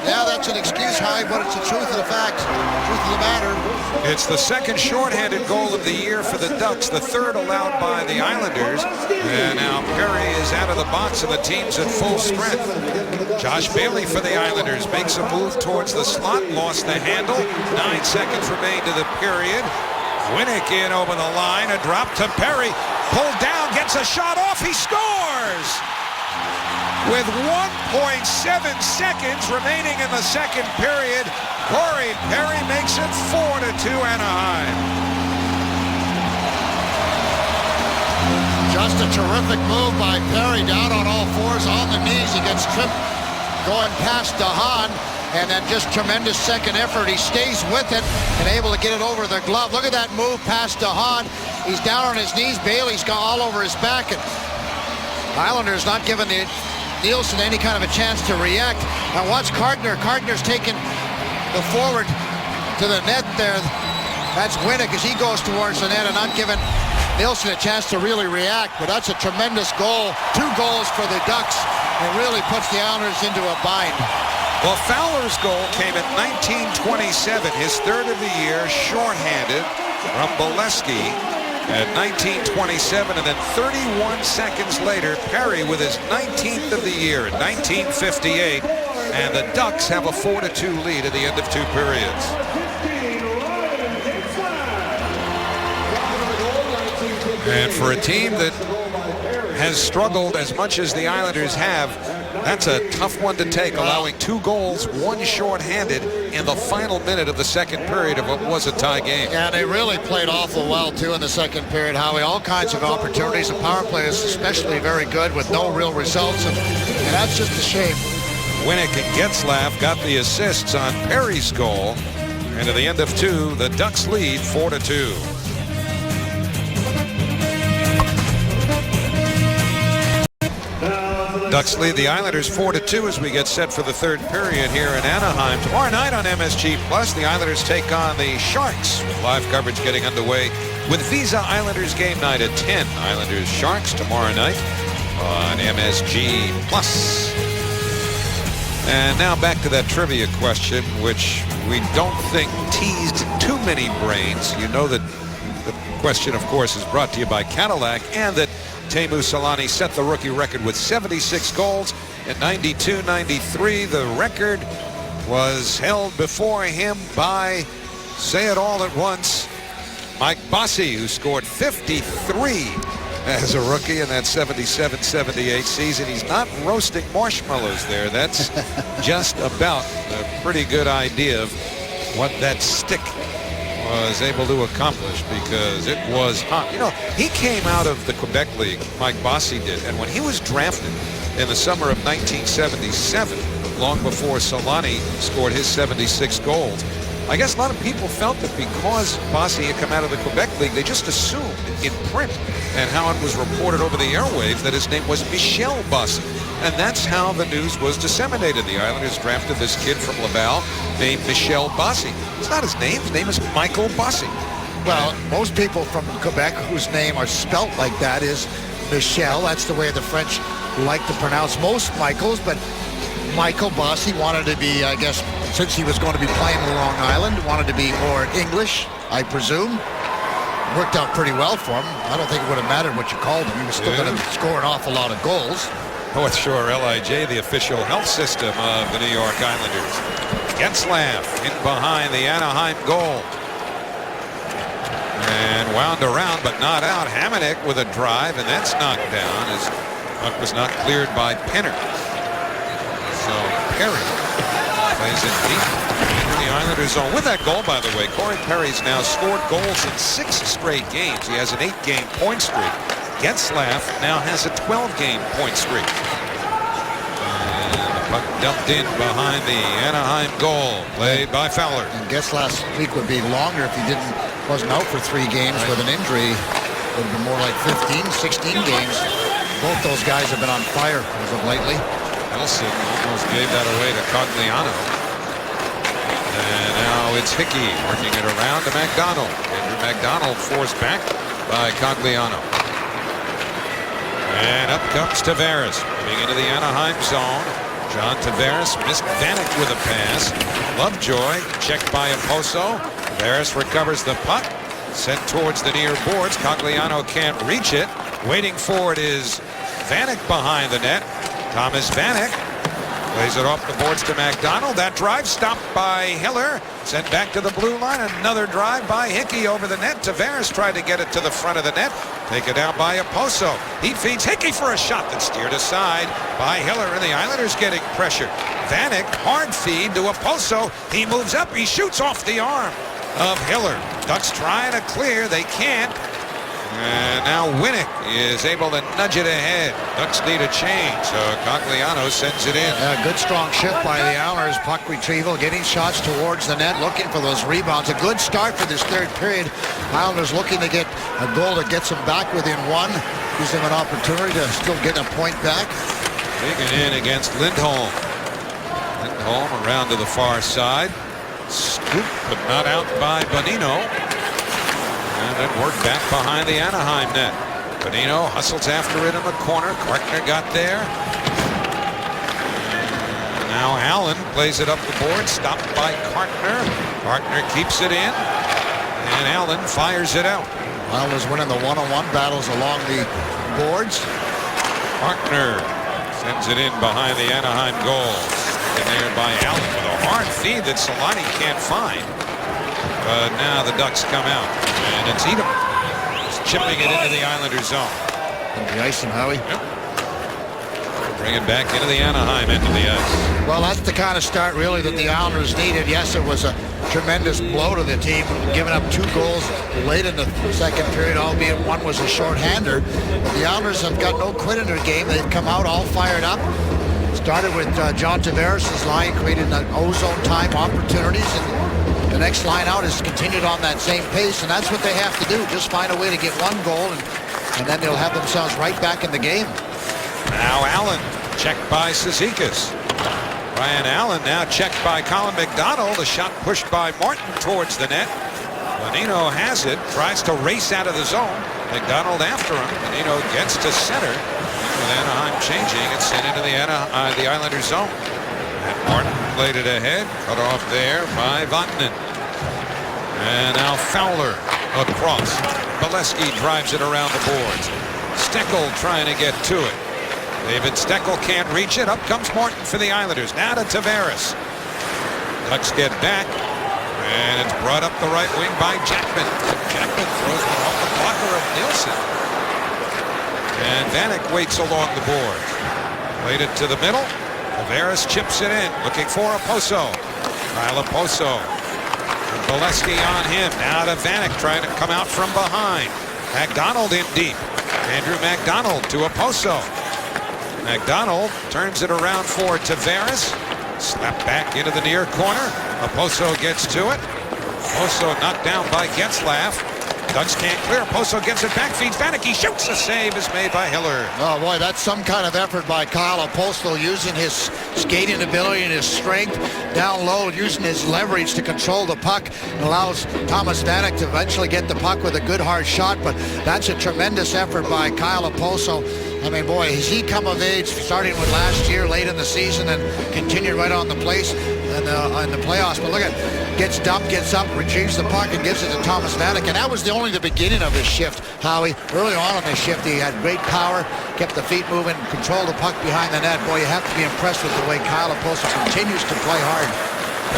Yeah, that's an excuse, Howie, but it's the truth of the fact, truth of the matter. It's the second shorthanded goal of the year for the Ducks, the third allowed by the Islanders. And now Perry is out of the box and the team's at full strength. Josh Bailey for the Islanders makes a move towards the slot, lost the handle. 9 seconds remain to the period. Winnick in over the line, a drop to Perry, pulled down, gets a shot off, he scores! With 1.7 seconds remaining in the second period, Corey Perry makes it 4-2 Anaheim. Just a terrific move by Perry, down on all fours, on the knees. He gets tripped going past DeHaan, and then just tremendous second effort. He stays with it and able to get it over the glove. Look at that move past DeHaan. He's down on his knees. Bailey's got all over his back, and Islanders not giving the Nielsen any kind of a chance to react. Now watch Gardner. Gardner's taking the forward to the net there. That's Winnick as he goes towards the net and not giving Nielsen a chance to really react. But that's a tremendous goal. 2 goals for the Ducks. It really puts the Islanders into a bind. Well, Fowler's goal came at 19:27, his third of the year, shorthanded from Bolesky at 19:27, and then 31 seconds later, Perry with his 19th of the year at 19:58, and the Ducks have a 4-2 lead at the end of 2 periods. And for a team that has struggled as much as the Islanders have, that's a tough one to take, allowing 2 goals, 1 shorthanded in the final minute of the second period of what was a tie game. Yeah, they really played awful well, too, in the second period, Howie. All kinds of opportunities. The power play is especially very good with no real results, and that's just a shame. Winnick and Getzlaf got the assists on Perry's goal, and at the end of 2, the Ducks lead 4-2. Ducks lead the Islanders 4-2 as we get set for the third period here in Anaheim. Tomorrow night on MSG Plus, the Islanders take on the Sharks. Live coverage getting underway with Visa Islanders game night at 10. Islanders Sharks tomorrow night on MSG Plus. And now back to that trivia question, which we don't think teased too many brains. You know that the question, of course, is brought to you by Cadillac, and that Teemu Selanne set the rookie record with 76 goals in 92-93. The record was held before him by, say it all at once, Mike Bossy, who scored 53 as a rookie in that 77-78 season. He's not roasting marshmallows there. That's just about a pretty good idea of what that stick was able to accomplish, because it was hot. You know, he came out of the Quebec League, Mike Bossy did, and when he was drafted in the summer of 1977, long before Selanne scored his 76 goals, I guess a lot of people felt that because Bossy had come out of the Quebec League, they just assumed in print and how it was reported over the airwaves that his name was Michel Bossy. And that's how the news was disseminated. The Islanders drafted this kid from Laval named Michel Bossy. It's not his name. His name is Michael Bossy. Well, most people from Quebec whose name are spelt like that is Michel. That's the way the French like to pronounce most Michaels. But Michael Bossy wanted to be, I guess, since he was going to be playing in Long Island, wanted to be more English, I presume. Worked out pretty well for him. I don't think it would have mattered what you called him. He was still going to score an awful lot of goals. North Shore LIJ, the official health system of the New York Islanders. Getzlaf in behind the Anaheim goal. And wound around but not out. Hamonic with a drive, and that's knocked down as puck was not cleared by Penner. So Perry plays it deep into the Islanders zone. With that goal, by the way, Corey Perry's now scored goals in 6 straight games. He has an 8-game point streak. Getzlaf now has a 12-game point streak. And Puck dumped in behind the Anaheim goal, played by Fowler. And guess last week would be longer if he wasn't out for 3 games with an injury. Would have been more like 15, 16 games. Both those guys have been on fire as of lately. Nelson almost gave that away to Cogliano. And now it's Hickey working it around to McDonald. Andrew McDonald forced back by Cogliano. And up comes Tavares, moving into the Anaheim zone. John Tavares missed Vanek with a pass. Lovejoy checked by Oposo. Tavares recovers the puck, sent towards the near boards. Cogliano can't reach it. Waiting for it is Vanek behind the net. Thomas Vanek plays it off the boards to McDonald. That drive stopped by Hiller. Sent back to the blue line. Another drive by Hickey over the net. Tavares tried to get it to the front of the net. Taken out by Oposo. He feeds Hickey for a shot that's steered aside by Hiller, and the Islanders getting pressure. Vanek, hard feed to Oposo. He moves up. He shoots off the arm of Hiller. Ducks trying to clear. They can't. And now Winnick is able to nudge it ahead. Ducks need a change, so Cogliano sends it in. Good strong shift by the Islanders. Puck retrieval, getting shots towards the net, looking for those rebounds. A good start for this third period. Islanders looking to get a goal that gets them back within 1. Gives them an opportunity to still get a point back. Taken in against Lindholm. Lindholm around to the far side. Scoop, but not out by Bonino. And then work back behind the Anaheim net. Bonino hustles after it in the corner. Kartner got there. And now Allen plays it up the board. Stopped by Kartner. Kartner keeps it in. And Allen fires it out. Islanders winning the one-on-one battles along the boards. Kartner sends it in behind the Anaheim goal. In there by Allen with a hard feed that Solani can't find. But now the Ducks come out, and it's Edom. He's chipping it into the Islander zone. Into the ice and Howie. Yep. Bring it back into the Anaheim end of the ice. Well, that's the kind of start really that the Islanders needed. Yes, it was a tremendous blow to the team, giving up 2 goals late in the second period, albeit one was a shorthander. But the Islanders have got no quit in their game. They've come out all fired up. Started with John Tavares' line, created an ozone time opportunities, and the next line out has continued on that same pace, and that's what they have to do. Just find a way to get 1 goal, and then they'll have themselves right back in the game. Now Allen, checked by Cizikas. Ryan Allen now checked by Colin McDonald. A shot pushed by Martin towards the net. Bonino has it, tries to race out of the zone. McDonald after him. Bonino gets to center. With Anaheim changing, it's sent into the Islander zone. And Martin played it ahead, cut off there by Vatanen. And now Fowler across. Bolesky drives it around the boards. Steckel trying to get to it. David Steckel can't reach it. Up comes Martin for the Islanders. Now to Tavares. Ducks get back. And it's brought up the right wing by Jackman. Jackman throws one off the blocker of Nielsen. And Vanek waits along the board. Played it to the middle. Tavares chips it in, looking for Oposo. Kyle Oposo. And Bolesky on him. Now to Vanek trying to come out from behind. McDonald in deep. Andrew McDonald to Oposo. McDonald turns it around for Tavares. Slapped back into the near corner. Oposo gets to it. Oposo knocked down by Getzlaf. Ducks can't clear. Oposo gets it back, feeds Vanek. He shoots. A save is made by Hiller. Oh boy, that's some kind of effort by Kyle Oposo, using his skating ability and his strength down low, using his leverage to control the puck, and allows Thomas Vanek to eventually get the puck with a good hard shot. But that's a tremendous effort by Kyle Oposo. I mean, boy, has he come of age, starting with last year, late in the season, and continued right on the place in the playoffs. But look at, gets dumped, gets up, retrieves the puck, and gives it to Thomas Vanek. And that was only the beginning of his shift, Howie. Early on in this shift, he had great power, kept the feet moving, controlled the puck behind the net. Boy, you have to be impressed with the way Kyle Oposo continues to play hard.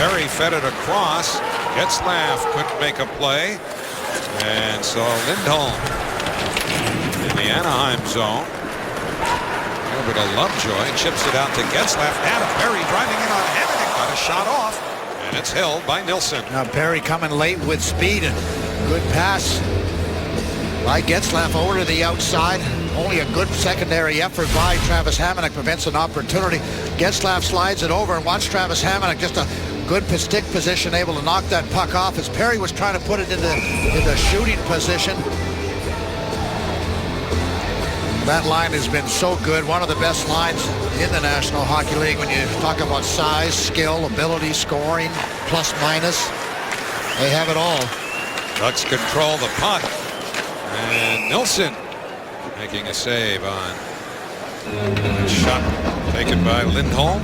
Perry fed it across. Getzlaf couldn't make a play. And so Lindholm in the Anaheim zone. Over to Lovejoy, chips it out to Getzlaf. Now to Perry driving in on Hennigan. Got a shot off, and it's held by Nilsson. Now Perry coming late with speed, and good pass By Getzlaf over to the outside. Only a good secondary effort by Travis Hamonic prevents an opportunity. Getzlaf slides it over, and watch Travis Hamonic, just a good stick position, able to knock that puck off as Perry was trying to put it into shooting position. That line has been so good. One of the best lines in the National Hockey League when you talk about size, skill, ability, scoring, plus minus. They have it all. Ducks control the puck. And Nilsson making a save on a shot taken by Lindholm.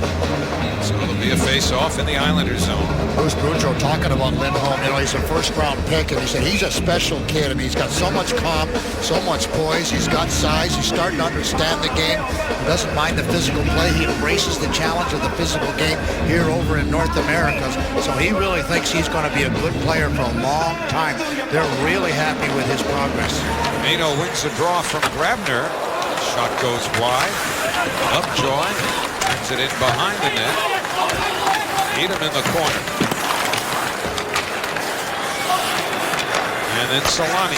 So it'll be a face-off in the Islanders zone. Bruce Boudreau talking about Lindholm. You know, he's a first-round pick, and he said he's a special kid. I mean, he's got so much calm, so much poise. He's got size. He's starting to understand the game. He doesn't mind the physical play. He embraces the challenge of the physical game here over in North America. So he really thinks he's going to be a good player for a long time. They're really happy with his progress. Mano wins the draw from Grabner. Shot goes wide. Lovejoy brings it in behind the net. Edom in the corner. And then Solani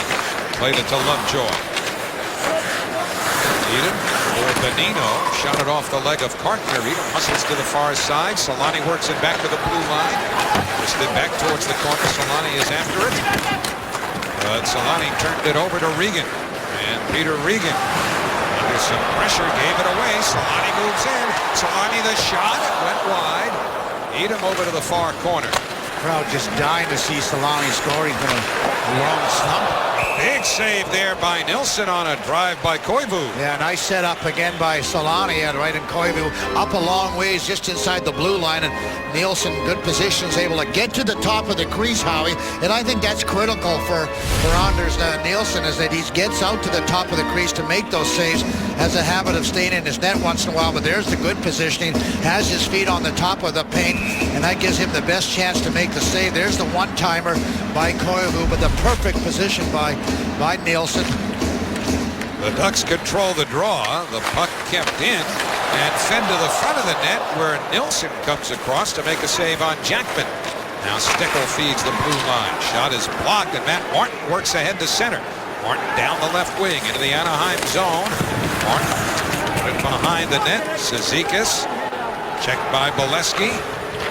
played it to Lovejoy. Edom for Benino. Shot it off the leg of Cartner. Edom hustles to the far side. Solani works it back to the blue line. Twisted back towards the corner. Solani is after it. But Solani turned it over to Regan. And Peter Regan, under some pressure, gave it away. Solani moves in. Solani the shot. It went wide. Edom over to the far corner. Crowd just dying to see Solani score. He's been a long slump. Big save there by Nilsson on a drive by Koivu. Yeah, nice setup again by Solani and right in Koivu. Up a long ways just inside the blue line, and Nilsson, good positions, able to get to the top of the crease, Howie. And I think that's critical for Anders Nilsson, is that he gets out to the top of the crease to make those saves. Has a habit of staying in his net once in a while, but there's the good positioning. Has his feet on the top of the paint, and that gives him the best chance to make the save. There's the one-timer by Koivu, but the perfect position by Nilsson. The Ducks control the draw. The puck kept in and fed to the front of the net, where Nilsson comes across to make a save on Jackman. Now Stickle feeds the blue line. Shot is blocked, and Matt Martin works ahead to center. Martin down the left wing into the Anaheim zone. Martin put it behind the net. Cizikas checked by Bolesky.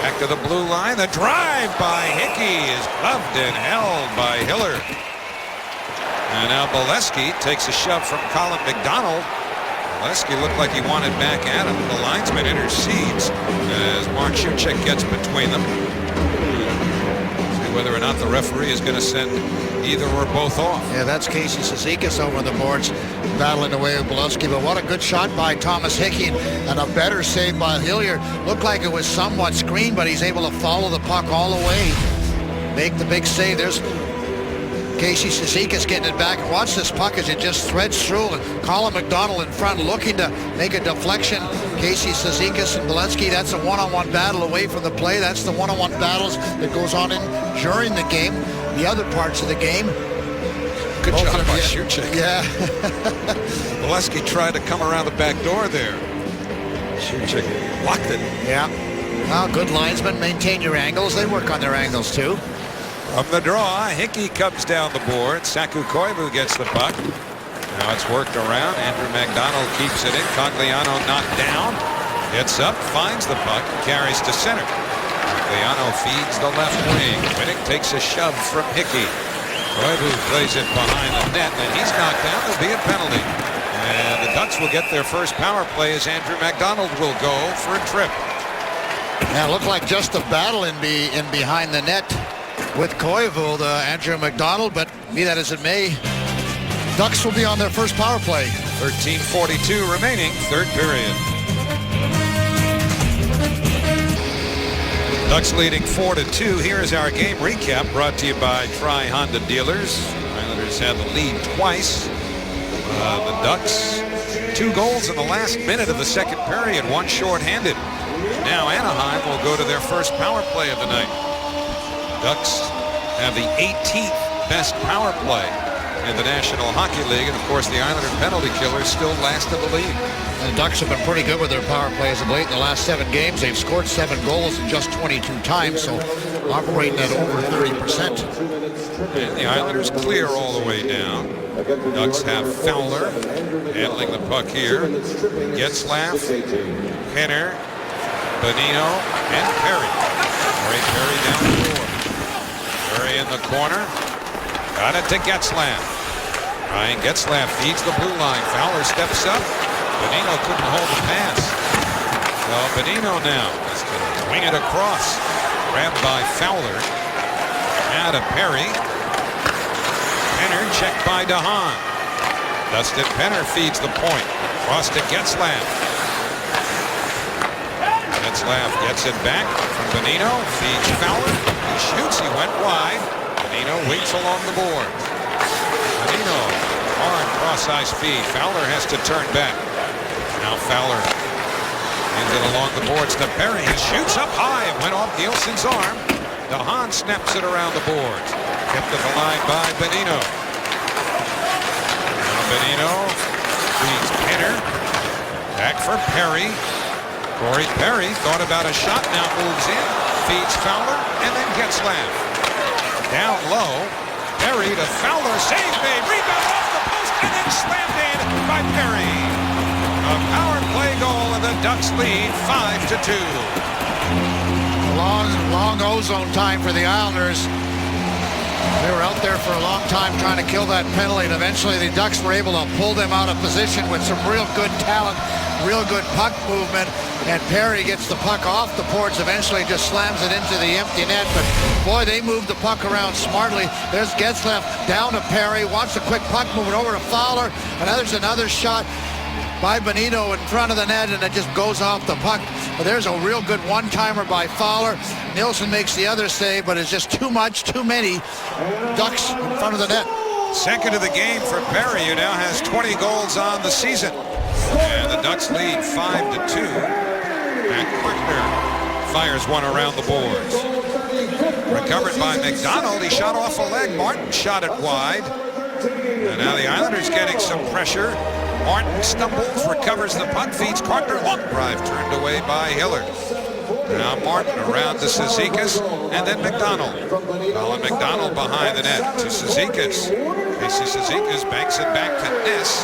Back to the blue line. The drive by Hickey is gloved and held by Hiller. And now Bolesky takes a shove from Colin McDonald. Bolesky looked like he wanted back at him. The linesman intercedes as Mark Shuchek gets between them. See whether or not the referee is going to send either or both off. Yeah, that's Casey Cizikas over the boards, battling away with Bolesky. But what a good shot by Thomas Hickey, and a better save by Hillier. Looked like it was somewhat screened, but he's able to follow the puck all the way, make the big save. There's Casey Cizikas getting it back. Watch this puck as it just threads through, and Colin McDonald in front looking to make a deflection. Casey Cizikas and Bolesky, that's a one-on-one battle away from the play. That's the one-on-one battles that goes on during the game, the other parts of the game. Good job by Shuchek. Yeah. Bolesky tried to come around the back door there. Shuchek blocked it. Yeah. Well, good linesmen, maintain your angles. They work on their angles too. From the draw, Hickey comes down the board. Saku Koivu gets the puck. Now it's worked around. Andrew McDonald keeps it in. Cogliano knocked down. Gets up, finds the puck, carries to center. Cogliano feeds the left wing. Winnick takes a shove from Hickey. Koivu plays it behind the net, and he's knocked down. There'll be a penalty. And the Ducks will get their first power play as Andrew McDonald will go for a trip. Now it looked like just a battle in behind the net with Koivu, Andrew McDonald, but be that as it may, Ducks will be on their first power play. 13:42 remaining, third period. Ducks leading 4-2. Here is our game recap brought to you by Tri-Honda dealers. Islanders had the lead twice. The Ducks, 2 goals in the last minute of the second period, 1 shorthanded. Now Anaheim will go to their first power play of the night. Ducks have the 18th best power play in the National Hockey League, and of course the Islander penalty killers still last in the league. And the Ducks have been pretty good with their power plays of late. In the last 7 games, they've scored 7 goals in just 22 times, so operating at over 30%. And the Islanders clear all the way down. Ducks have Fowler handling the puck here. Getzlaf, Henner, Bonino, and Perry. Perry down the floor. Perry in the corner. Got it to Getzlaf. Ryan Getzlaf feeds the blue line. Fowler steps up. Bonino couldn't hold the pass. Well, Bonino now has to wing it across. Grabbed by Fowler. Now to Perry. Penner checked by DeHaan. Dustin Penner feeds the point. Cross to Getzlaf. Getzlaf gets it back from Bonino. Feeds Fowler. He shoots. He went wide. Bonino waits along the boards. Bonino hard cross-ice speed. Fowler has to turn back. Now Fowler hands it along the boards to Perry. He shoots up high. It went off Nielsen's arm. DeHaan snaps it around the boards. Kept at the line by Bonino. Now Bonino feeds Penner. Back for Perry. Corey Perry thought about a shot. Now moves in. Feeds Fowler and then Getzlaf. Down low. Perry to Fowler. Save made. Rebound off the post and then slammed in by Perry. A power play goal and the Ducks lead 5-2. Long ozone time for the Islanders. They were out there for a long time trying to kill that penalty, and eventually the Ducks were able to pull them out of position with some real good talent, real good puck movement, and Perry gets the puck off the boards, eventually just slams it into the empty net, but boy, they moved the puck around smartly. There's Getzlaf down to Perry, wants a quick puck moving over to Fowler, and there's another shot by Bonino in front of the net, and it just goes off the puck. But there's a real good one-timer by Fowler. Nielsen makes the other save, but it's just too much, too many Ducks in front of the net. Second of the game for Perry, who now has 20 goals on the season. And the Ducks lead 5-2. Matt Quickner fires one around the boards. Recovered by McDonald. He shot off a leg. Martin shot it wide. And now the Islanders getting some pressure. Martin stumbles, recovers the puck, feeds Carter. Long drive turned away by Hiller. Now Martin around to Cizikas, and then McDonald. Colin McDonald behind the net to Cizikas. Casey Cizikas banks it back to Ness.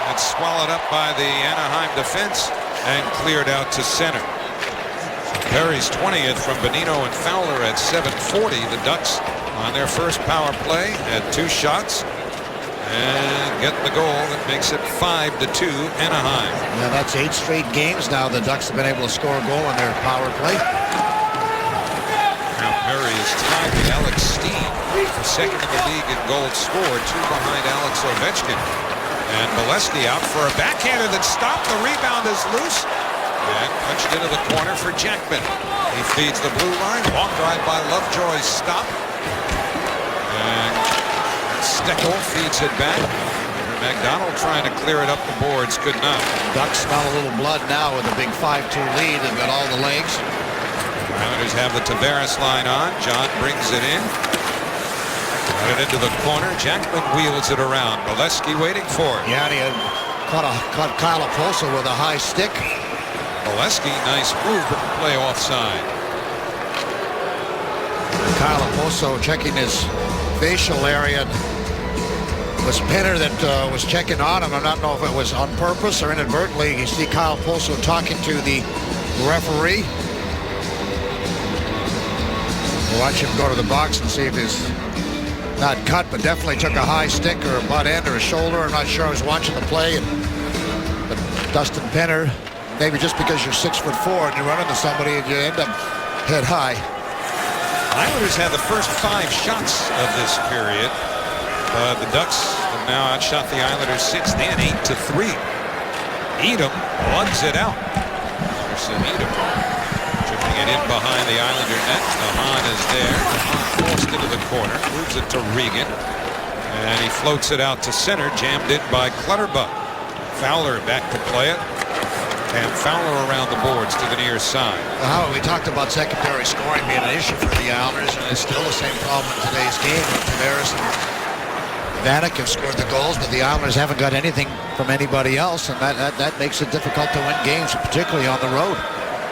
That's swallowed up by the Anaheim defense and cleared out to center. Perry's 20th from Bonino and Fowler at 7:40. The Ducks on their first power play had 2 shots. And get the goal that makes it 5-2 Anaheim. Yeah, that's 8 straight games now the Ducks have been able to score a goal on their power play. Now Perry is tied with Alex Steen for second in the league in goals scored, 2 behind Alex Ovechkin. And Bolesky out for a backhander that stopped. The rebound is loose and punched into the corner for Jackman. He feeds the blue line. Long drive by Lovejoy's stop. And Steckel feeds it back. McDonald trying to clear it up the boards, could not. Ducks smell a little blood now with a big 5-2 lead. They've got all the legs. Islanders have the Tavares line on. John brings it in. Got it into the corner. Jackman wheels it around. Bolesky waiting for it. Yeah, and he had caught Kyle Oposo with a high stick. Bolesky, nice move, but the play offside. Kyle Oposo checking his facial area. It was Penner that was checking on him. I don't know if it was on purpose or inadvertently. You see Kyle Oposo talking to the referee. We'll watch him go to the box and see if he's not cut, but definitely took a high stick or a butt end or a shoulder. I'm not sure. I was watching the play, but Dustin Penner, maybe just because you're 6'4" and you run into somebody and you end up head high. Islanders had the first 5 shots of this period. The Ducks have now outshot the Islanders 6th and 8-3. Edom lugs it out. Anderson Edom chipping it in behind the Islander net. DeHaan is there. DeHaan forced into the corner. Moves it to Regan. And he floats it out to center. Jammed in by Clutterbuck. Fowler back to play it. And Fowler around the boards to the near side. We talked about secondary scoring being an issue for the Islanders, and it's still the same problem in today's game. Tavares and Vanek have scored the goals, but the Islanders haven't got anything from anybody else, and that makes it difficult to win games, particularly on the road.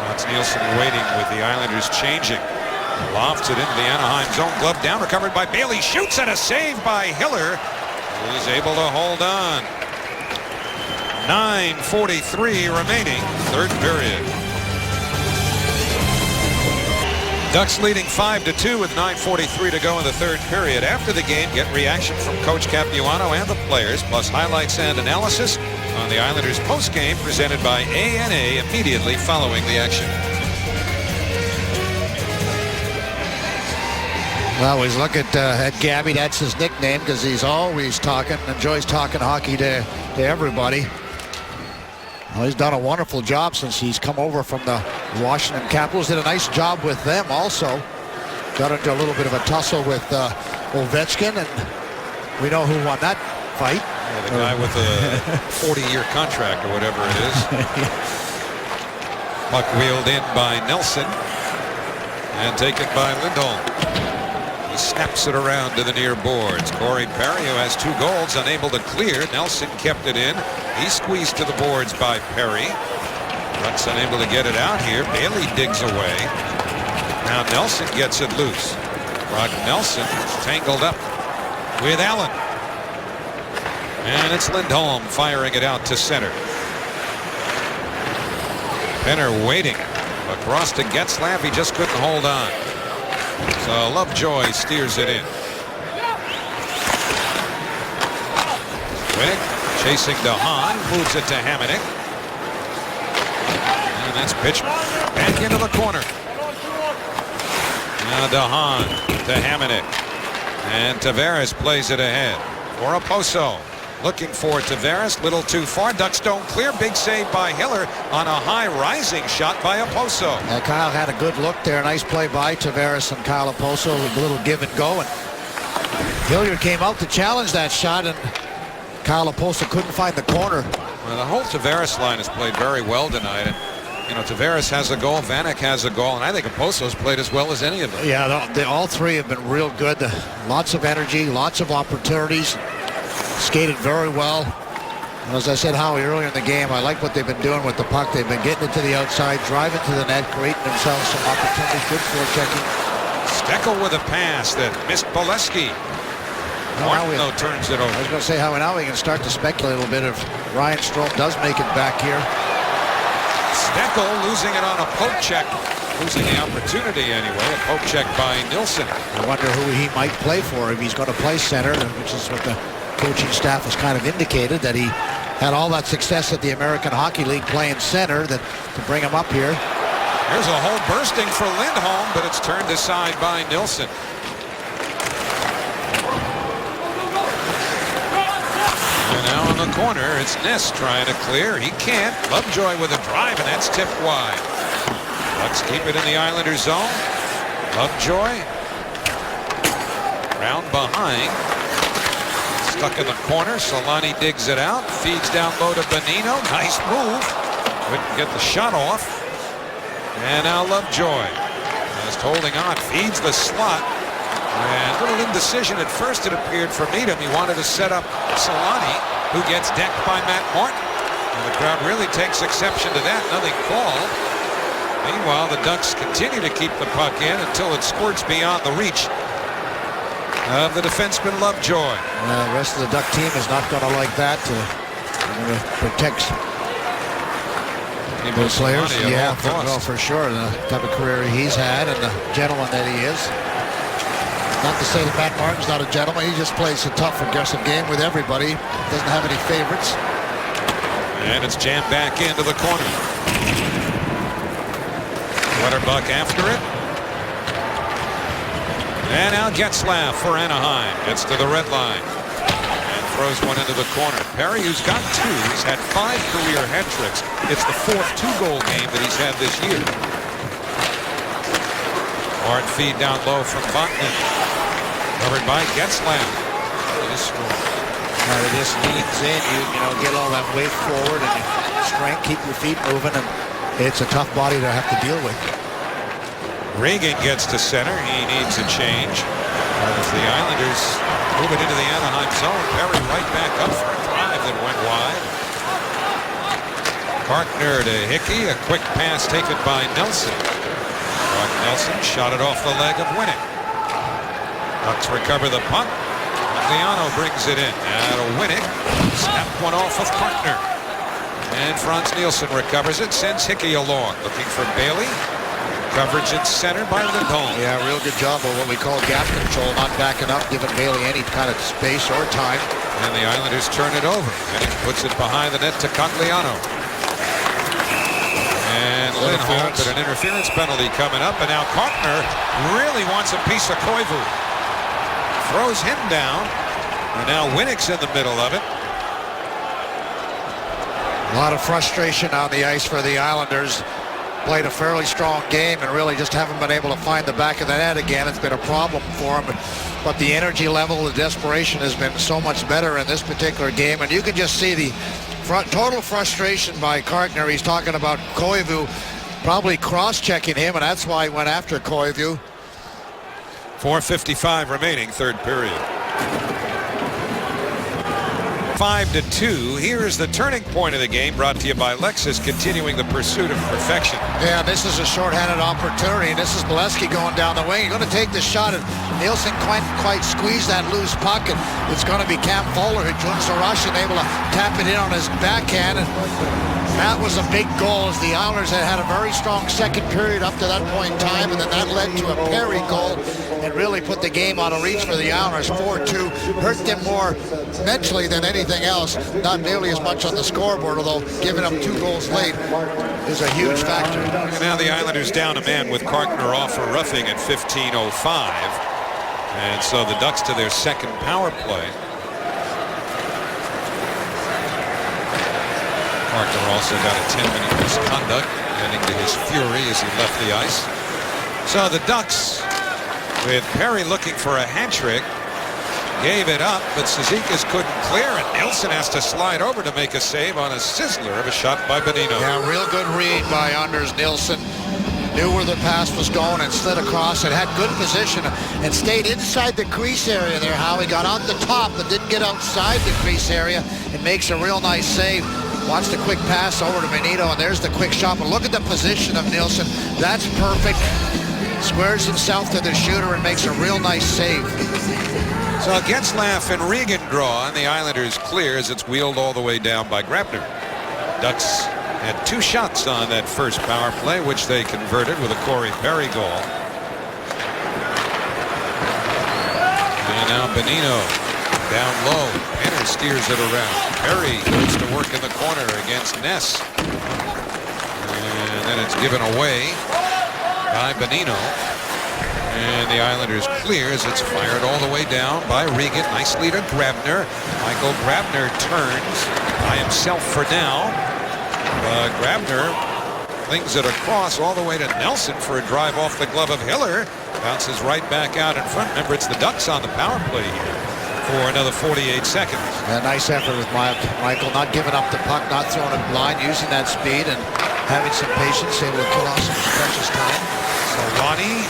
That's Nielsen waiting with the Islanders changing. Lofts it into the Anaheim zone. Glove down, recovered by Bailey. Shoots and a save by Hiller, who's able to hold on. 9:43 remaining, third period. Ducks leading 5-2 with 9:43 to go in the third period. After the game, get reaction from Coach Capuano and the players, plus highlights and analysis on the Islanders postgame presented by A&A immediately following the action. Well, always look at Gabby. That's his nickname because he's always talking, enjoys talking hockey to everybody. Well, he's done a wonderful job since he's come over from the Washington Capitals. Did a nice job with them also. Got into a little bit of a tussle with Ovechkin, and we know who won that fight. Yeah, the guy with a 40-year contract or whatever it is. Puck wheeled in by Nelson and taken by Lindholm. He snaps it around to the near boards. Corey Perry, who has 2 goals, unable to clear. Nelson kept it in. He squeezed to the boards by Perry. Ducks unable to get it out here. Bailey digs away. Now Nelson gets it loose. Brock Nelson tangled up with Allen. And it's Lindholm firing it out to center. Penner waiting. Across to Getzlaf. He just couldn't hold on. So Lovejoy steers it in. Winnick chasing DeHaan, moves it to Hamonic. And that's pitched back into the corner. Now DeHaan to Hamonic. And Tavares plays it ahead for Oposo. Looking for Tavares, little too far. Ducks don't clear. Big save by Hiller on a high rising shot by Oposo. Kyle had a good look there. Nice play by Tavares and Kyle Oposo with a little give and go. And Hilliard came out to challenge that shot, and Kyle Oposo couldn't find the corner. Well, the whole Tavares line has played very well tonight. And, you know, Tavares has a goal, Vanek has a goal, and I think Oposo's played as well as any of them. Yeah, all three have been real good. Lots of energy, lots of opportunities. Skated very well. And as I said, Howie, earlier in the game, I like what they've been doing with the puck. They've been getting it to the outside, driving to the net, creating themselves some opportunities. Good forechecking. Steckel with a pass that missed Bolesky. Martineau turns it over. I was going to say, Howie, now we can start to speculate a little bit if Ryan Strome does make it back here. Steckel losing it on a poke check. Losing the opportunity anyway. A poke check by Nilsson. I wonder who he might play for, if he's going to play center, which is what the coaching staff has kind of indicated, that he had all that success at the American Hockey League playing center, that to bring him up here. Here's a hole bursting for Lindholm, but it's turned aside by Nilsson. And now in the corner, it's Ness trying to clear. He can't. Lovejoy with a drive, and that's tipped wide. Let's keep it in the Islanders zone. Lovejoy round behind. Stuck in the corner. Solani digs it out. Feeds down low to Bonino. Nice move. Couldn't get the shot off. And now Lovejoy just holding on. Feeds the slot. And a little indecision at first, it appeared, for Needham. He wanted to set up Solani, who gets decked by Matt Martin. And the crowd really takes exception to that. Nothing called. Meanwhile, the Ducks continue to keep the puck in until it squirts beyond the reach of the defenseman Lovejoy. The rest of the Duck team is not going to like that. Protect those players. Yeah, for sure. The type of career he's had and the gentleman that he is. Not to say that Matt Martin's not a gentleman. He just plays a tough, aggressive game with everybody. Doesn't have any favorites. And it's jammed back into the corner. Wetterbuck after it. And now Getzlaf for Anaheim. Gets to the red line. And throws one into the corner. Perry, who's got 2. He's had 5 career hat tricks. It's the 4th 2-goal game that he's had this year. Hard feed down low from Botman. Covered by Getzlaf. This score. It just needs in. You know, get all that weight forward and strength, keep your feet moving, and it's a tough body to have to deal with. Reagan gets to center. He needs a change. As the Islanders move it into the Anaheim zone. Perry right back up for a drive that went wide. Partner to Hickey. A quick pass taken by Nelson. Brock Nelson shot it off the leg of Winnick. Ducks recover the puck. Leano brings it in. Now to Winnick. Snapped one off of Kartner. And Frans Nielsen recovers it, sends Hickey along. Looking for Bailey. Coverage in center by Lindholm. Yeah, real good job of what we call gap control, not backing up, giving Bailey any kind of space or time. And the Islanders turn it over. Winnick puts it behind the net to Cogliano. And Lindholm, but an interference penalty coming up. And now Kartner really wants a piece of Koivu. Throws him down. And now Winnick's in the middle of it. A lot of frustration on the ice for the Islanders. Played a fairly strong game and really just haven't been able to find the back of the net again. It's been a problem for them. But the energy level, the desperation has been so much better in this particular game. And you can just see the total frustration by Kartner. He's talking about Koivu probably cross-checking him, and that's why he went after Koivu. 4:55 remaining, third period. 5-2. Here is the turning point of the game, brought to you by Lexus, continuing the pursuit of perfection. Yeah, this is a shorthanded opportunity. This is Bolesky going down the wing. He's going to take the shot, and Nielsen can't quite squeeze that loose puck, and it's going to be Cam Fowler who joins the rush and able to tap it in on his backhand. And that was a big goal, as the Islanders had a very strong second period up to that point in time, and then that led to a Perry goal and really put the game out of reach for the Islanders. 4-2 hurt them more mentally than anything else. Not nearly as much on the scoreboard, although giving up 2 goals late is a huge factor. And now the Islanders down a man with Kartner off for roughing at 15:05. And so the Ducks to their second power play. Kartner also got a 10-minute misconduct, adding to his fury as he left the ice. So the Ducks, with Perry looking for a hat trick, gave it up, but Cizikas couldn't clear it. Nelson has to slide over to make a save on a sizzler of a shot by Bonino. Yeah, real good read by Anders Nilsson. Knew where the pass was going and slid across and had good position and stayed inside the crease area there, how he got on the top but didn't get outside the crease area and makes a real nice save. Watch the quick pass over to Bonino, and there's the quick shot. But look at the position of Nilsson. That's perfect. Squares himself to the shooter and makes a real nice save. So Getzlaf and Regan draw, and the Islanders clear as it's wheeled all the way down by Grabner. Ducks had 2 shots on that first power play, which they converted with a Corey Perry goal. And now Bonino down low. Penner steers it around. Perry goes to work in the corner against Ness. And then it's given away by Bonino. And the Islanders clear as it's fired all the way down by Regan. Nicely to Grabner. Michael Grabner turns by himself for now. Grabner flings it across all the way to Nelson for a drive off the glove of Hiller. Bounces right back out in front. Remember, it's the Ducks on the power play here for another 48 seconds. A nice effort with Michael, not giving up the puck, not throwing it blind, using that speed and having some patience, able to kill off some precious time. Solani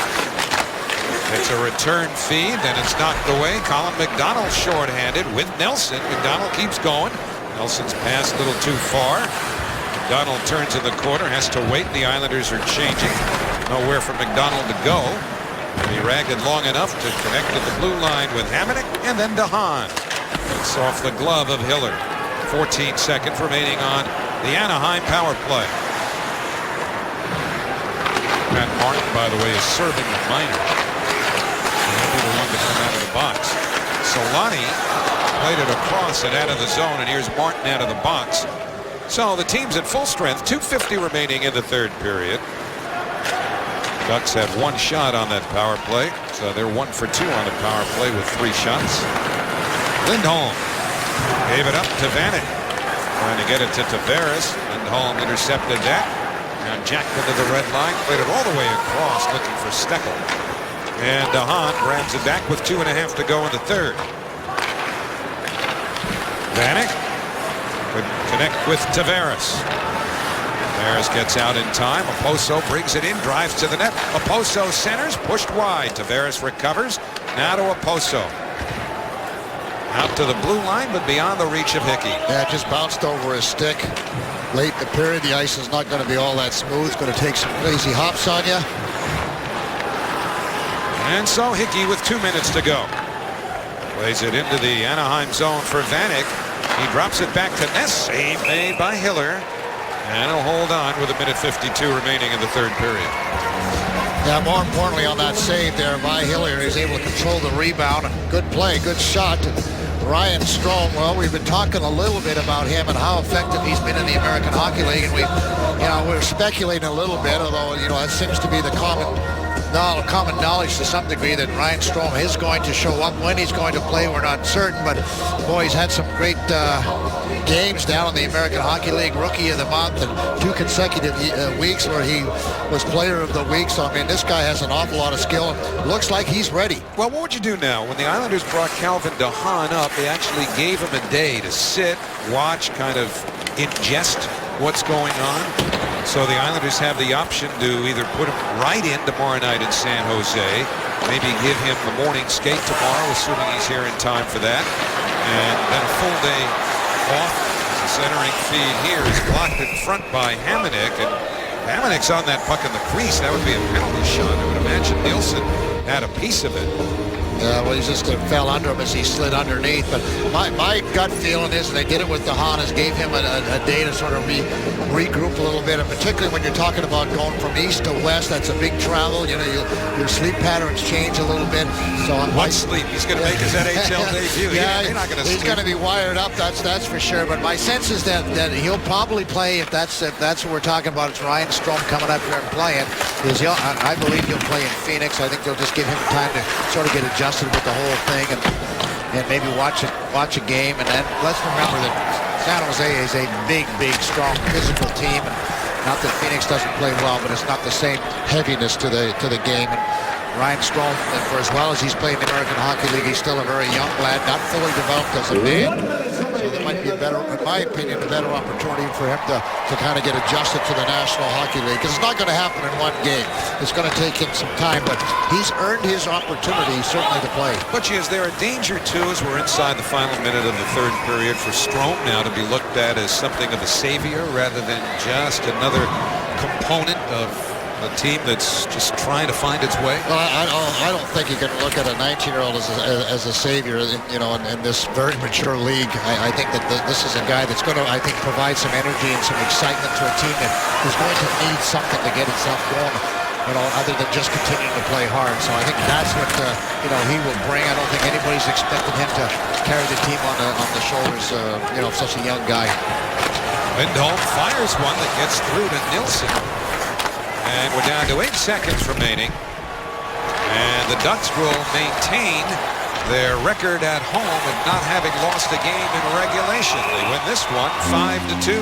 gets a return feed, then it's knocked away. Colin McDonald shorthanded with Nelson. McDonald keeps going. Nelson's pass a little too far. McDonald turns in the corner, has to wait. The Islanders are changing. Nowhere for McDonald to go. He ragged it long enough to connect to the blue line with Hamonic, and then DeHaan. It's off the glove of Hiller. 14 seconds remaining on the Anaheim power play. Matt Martin, by the way, is serving the minor. He'll be the one to come out of the box. Solani played it across and out of the zone, and here's Martin out of the box. So the team's at full strength. 2:50 remaining in the third period. Ducks had 1 shot on that power play, so they're 1 for 2 on the power play with 3 shots. Lindholm gave it up to Vanek, trying to get it to Tavares. Lindholm intercepted that. Now jacked into the red line, played it all the way across, looking for Steckel. And DeHaan grabs it back with 2.5 to go in the third. Vanek would connect with Tavares. Tavares gets out in time. Oposo brings it in, drives to the net. Oposo centers, pushed wide. Tavares recovers. Now to Oposo. Out to the blue line, but beyond the reach of Hickey. Yeah, just bounced over his stick. Late in the period, the ice is not going to be all that smooth. It's going to take some crazy hops on you. And so Hickey with 2 minutes to go. Plays it into the Anaheim zone for Vanek. He drops it back to Ness. Save made by Hiller. And he'll hold on with 1:52 remaining in the third period. Yeah, more importantly on that save there by Hillier, he's able to control the rebound. Good play, good shot. Ryan Strome, well, we've been talking a little bit about him and how effective he's been in the American Hockey League, and we're speculating a little bit, although that seems to be the common knowledge to some degree that Ryan Strome is going to show up. When he's going to play, we're not certain, but boy, he's had some great games down in the American Hockey League, Rookie of the Month, and 2 consecutive weeks where he was Player of the Week. So, I mean, this guy has an awful lot of skill. Looks like he's ready. Well, what would you do now? When the Islanders brought Calvin DeHaan up, they actually gave him a day to sit, watch, kind of ingest what's going on. So the Islanders have the option to either put him right in tomorrow night in San Jose, maybe give him the morning skate tomorrow, assuming he's here in time for that, and then a full day off. The centering feed here is blocked in front by Hamonic, and Hamonic's on that puck in the crease. That would be a penalty shot. I would imagine Nielsen had a piece of it. Well, he just fell under him as he slid underneath. But my gut feeling is, and they did it with DeHaan, is gave him a day to sort of regroup a little bit. And particularly when you're talking about going from east to west, that's a big travel. Your sleep patterns change a little bit. So what sleep? He's going to make his NHL debut. Yeah, he's not going to sleep. He's going to be wired up. That's for sure. But my sense is that he'll probably play if that's what we're talking about. It's Ryan Strome coming up here and playing. I believe he'll play in Phoenix. I think they'll just give him time to sort of get adjusted with the whole thing and maybe watch a game. And then let's remember that San Jose is a big, strong, physical team. And not that Phoenix doesn't play well, but it's not the same heaviness to the game. And Ryan Strome, for as well as he's played in the American Hockey League, he's still a very young lad, not fully developed as a man. So there might be in my opinion, a better opportunity for him to kind of get adjusted to the National Hockey League. Because it's not going to happen in one game. It's going to take him some time, but he's earned his opportunity certainly to play. But is there a danger too, as we're inside the final minute of the third period, for Strome now to be looked at as something of a savior rather than just another component of a team that's just trying to find its way? Well, I don't think you can look at a 19-year-old as a savior, in this very mature league. I think that this is a guy that's going to, I think, provide some energy and some excitement to a team that is going to need something to get itself going, other than just continuing to play hard. So I think that's what, he will bring. I don't think anybody's expecting him to carry the team on the shoulders, of such a young guy. Lindholm fires one that gets through to Nielsen. And we're down to 8 seconds remaining. And the Ducks will maintain their record at home of not having lost a game in regulation. They win this one 5-2.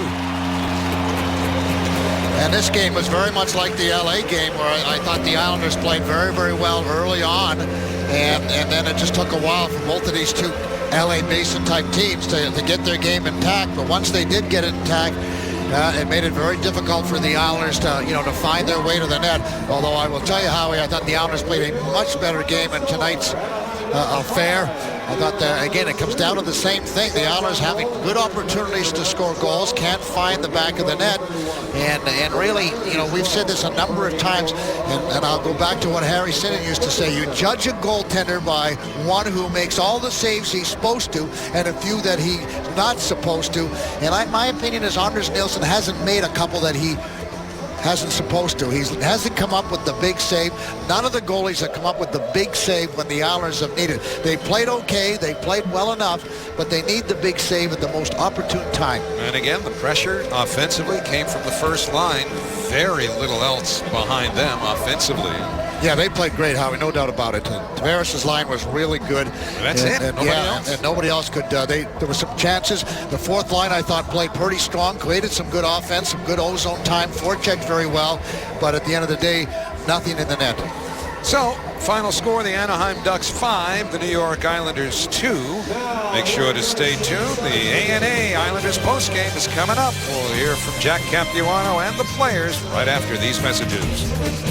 And this game was very much like the LA game, where I thought the Islanders played very, very well early on. And then it just took a while for both of these two LA Basin-type teams to get their game intact. But once they did get it intact, it made it very difficult for the Islanders to find their way to the net. Although I will tell you, Howie, I thought the Islanders played a much better game in tonight's affair. I thought that, again, it comes down to the same thing. The Islanders having good opportunities to score goals, can't find the back of the net. And really, we've said this a number of times, and I'll go back to what Harry Sinnen used to say. You judge a goaltender by one who makes all the saves he's supposed to and a few that he's not supposed to. And my opinion is Anders Nilsson hasn't made a couple that he hasn't supposed to. He hasn't come up with the big save. None of the goalies have come up with the big save when the Islanders have needed. They played okay. They played well enough, but they need the big save at the most opportune time. And again, the pressure offensively came from the first line. Very little else behind them offensively. Yeah, they played great, Howie, no doubt about it. Tavares' line was really good. That's it. Nobody else. And nobody else could. There were some chances. The fourth line, I thought, played pretty strong, created some good offense, some good ozone time, forechecked very well. But at the end of the day, nothing in the net. So, final score, the Anaheim Ducks 5, the New York Islanders 2. Make sure to stay tuned. The A&A Islanders postgame is coming up. We'll hear from Jack Capuano and the players right after these messages.